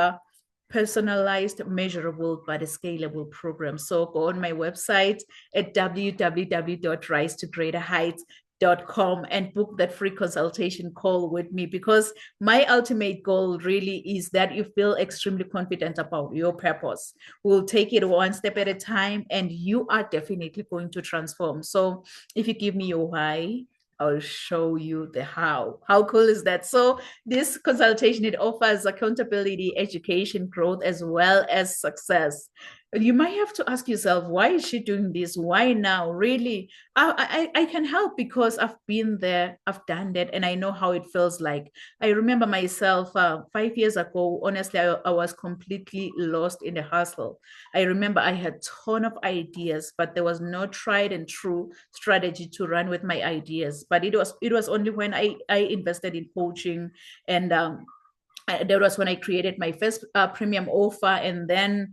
personalized, measurable, but a scalable program. So go on my website at www.risetogreaterheights.com and book that free consultation call with me, because my ultimate goal really is that you feel extremely confident about your purpose. We'll take it one step at a time, and you are definitely going to transform. So if you give me your why, I'll show you the how. How cool is that? So this consultation, it offers accountability, education, growth, as well as success. You might have to ask yourself, why is she doing this? Why now? Really, I can help because I've been there, I've done that, and I know how it feels like. I remember myself 5 years ago, honestly, I was completely lost in the hustle. I remember I had a ton of ideas, but there was no tried and true strategy to run with my ideas. But it was only when I invested in coaching, and that was when I created my first premium offer, and then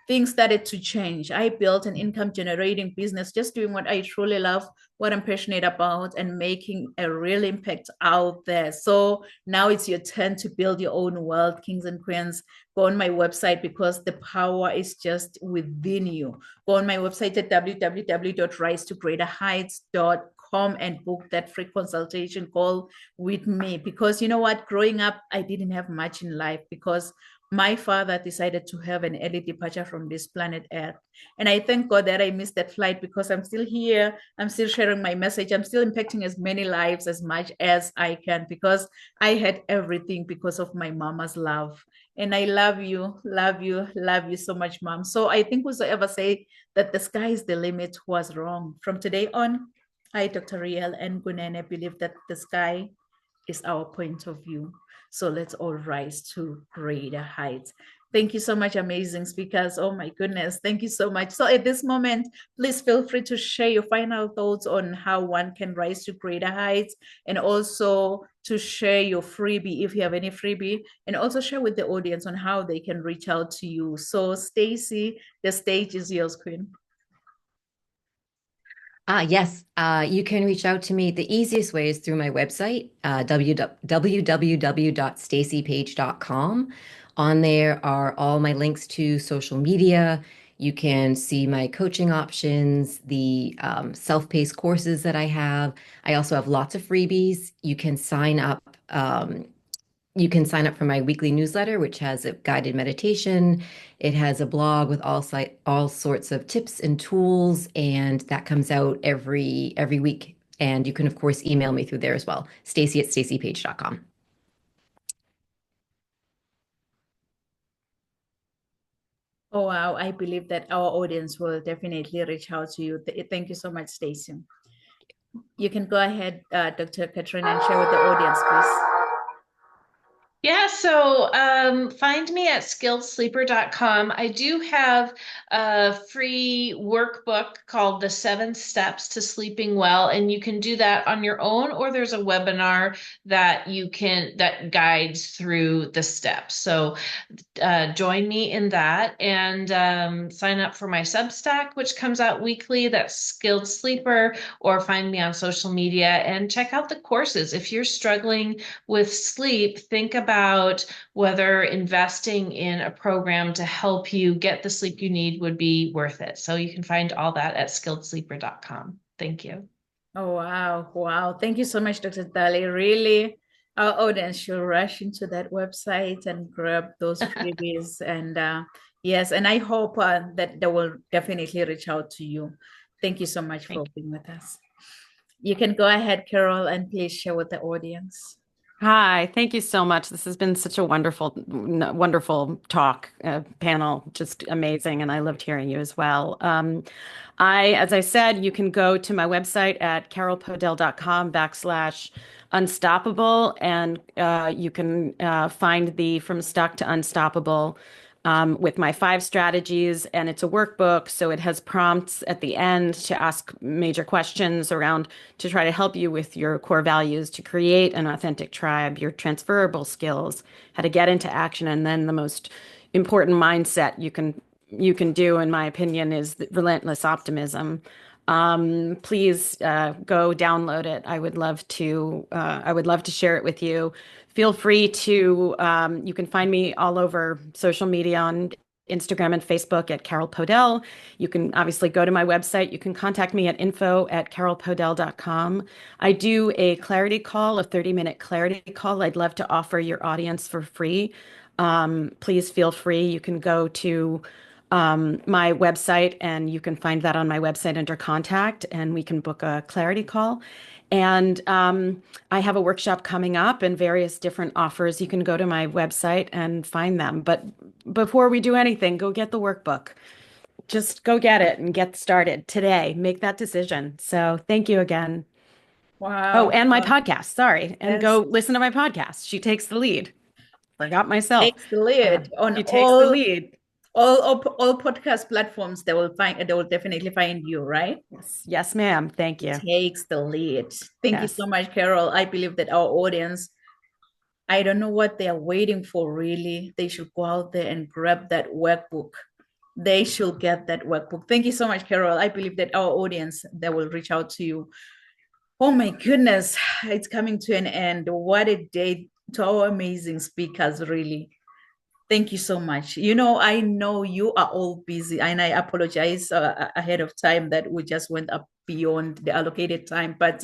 things started to change. I built an income generating business, just doing what I truly love, what I'm passionate about, and making a real impact out there. So now it's your turn to build your own wealth, kings and queens. Go on my website because the power is just within you. Go on my website at www.risetogreaterheights.com and book that free consultation call with me, because you know what, growing up I didn't have much in life because my father decided to have an early departure from this planet Earth. And I thank God that I missed that flight because I'm still here. I'm still sharing my message. I'm still impacting as many lives as much as I can because I had everything because of my mama's love. And I love you, love you, love you so much, mom. So I think whosoever say that the sky is the limit was wrong. From today on, I, Dr. Riel and Gunene, believe that the sky is our point of view. So let's all rise to greater heights. Thank you so much, amazing speakers. Oh my goodness, thank you so much. So at this moment, please feel free to share your final thoughts on how one can rise to greater heights, and also to share your freebie if you have any freebie, and also share with the audience on how they can reach out to you. So Stacy, the stage is yours, Queen. Yes, you can reach out to me. The easiest way is through my website, www.stacypage.com. On there are all my links to social media. You can see my coaching options, the self-paced courses that I have. I also have lots of freebies. You can sign up. You can sign up for my weekly newsletter, which has a guided meditation. It has a blog with all sorts of tips and tools, and that comes out every week. And you can, of course, email me through there as well, stacy@stacypage.com. Oh, wow. I believe that our audience will definitely reach out to you. Thank you so much, Stacy. You can go ahead, Dr. Katrina, and share with the audience, please. Yeah, so find me at skilledsleeper.com. I do have a free workbook called The 7 Steps to Sleeping Well, and you can do that on your own, or there's a webinar that guides through the steps. So join me in that, and sign up for my Substack, which comes out weekly. That's Skilled Sleeper, or find me on social media and check out the courses. If you're struggling with sleep, think about whether investing in a program to help you get the sleep you need would be worth it. So you can find all that at skilledsleeper.com. Thank you. Oh, wow. Wow. Thank you so much, Dr. Dali. Really, our audience should rush into that website and grab those freebies. And yes, and I hope that they will definitely reach out to you. Thank you so much for being with us. You can go ahead, Carol, and please share with the audience. Hi, thank you so much. This has been such a wonderful talk, panel, just amazing. And I loved hearing you as well. As I said, you can go to my website at carolpodell.com/unstoppable, and you can find the From Stuck to Unstoppable with my 5 strategies, and it's a workbook, so it has prompts at the end to ask major questions around to try to help you with your core values, to create an authentic tribe, your transferable skills, how to get into action, and then the most important mindset you can do, in my opinion, is the relentless optimism. Please go download it. I would love to share it with you. Feel free to, you can find me all over social media on Instagram and Facebook at Carol Podell. You can obviously go to my website. You can contact me at info@carolpodell.com. I do a clarity call, a 30-minute clarity call I'd love to offer your audience for free. Please feel free. You can go to my website, and you can find that on my website under contact, and we can book a clarity call. And I have a workshop coming up and various different offers. You can go to my website and find them. But before we do anything, go get the workbook. Just go get it and get started today. Make that decision. So thank you again. Wow. Oh, and my podcast. Sorry. And Yes. go listen to my podcast. She Takes the Lead. Forgot myself. Takes the lead on She Takes the Lead. all podcast platforms. They will definitely find you, right? Yes, ma'am. Thank you. Takes the lead. Thank you Yes. so much, Carol. I believe that our audience, I don't know what they are waiting for, really. They should go out there and grab that workbook. They should get that workbook. Thank you so much, Carol. I believe that our audience, they will reach out to you. Oh my goodness, it's coming to an end. What a day to our amazing speakers, really. Thank you so much. You know, I know you are all busy, and I apologize ahead of time that we just went up beyond the allocated time, but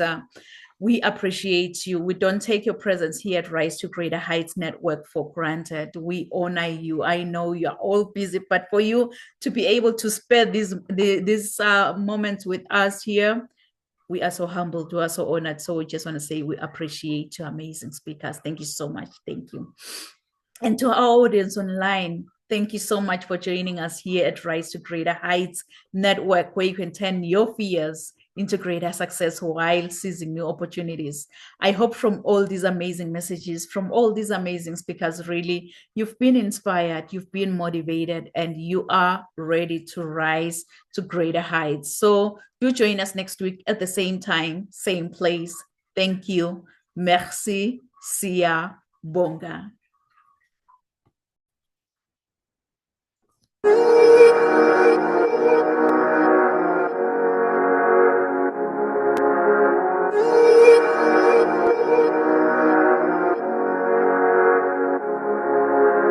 we appreciate you. We don't take your presence here at Rise to Greater Heights Network for granted. We honor you. I know you're all busy, but for you to be able to spare this moment with us here, we are so humbled, we are so honored. So we just want to say we appreciate you, amazing speakers. Thank you so much. Thank you. And to our audience online, thank you so much for joining us here at Rise to Greater Heights Network, where you can turn your fears into greater success while seizing new opportunities. I hope from all these amazing messages, from all these amazing speakers, really, you've been inspired, you've been motivated, and you are ready to rise to greater heights. So do join us next week at the same time, same place. Thank you. Merci. Sia Bonga.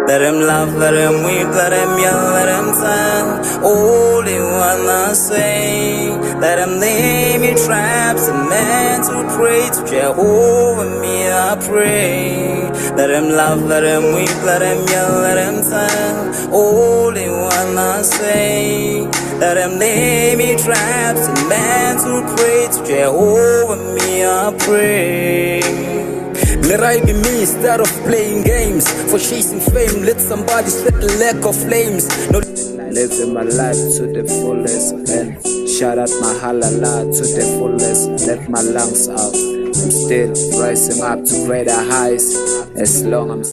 Let him laugh, let him weep, let him yell, let him sing. All they wanna say. Let him lay me traps and men to pray to Jehovah, me I pray. Let him laugh, let him weep, let him yell, let him sing. All they wanna say. Let him lay me traps and men to pray to Jehovah, me I pray. Let I be me instead of playing games. For chasing fame, let somebody set the leg of flames. No, living my life to the fullest, man. Shout out my halala to the fullest. Let my lungs out. I'm still rising up to greater heights. As long as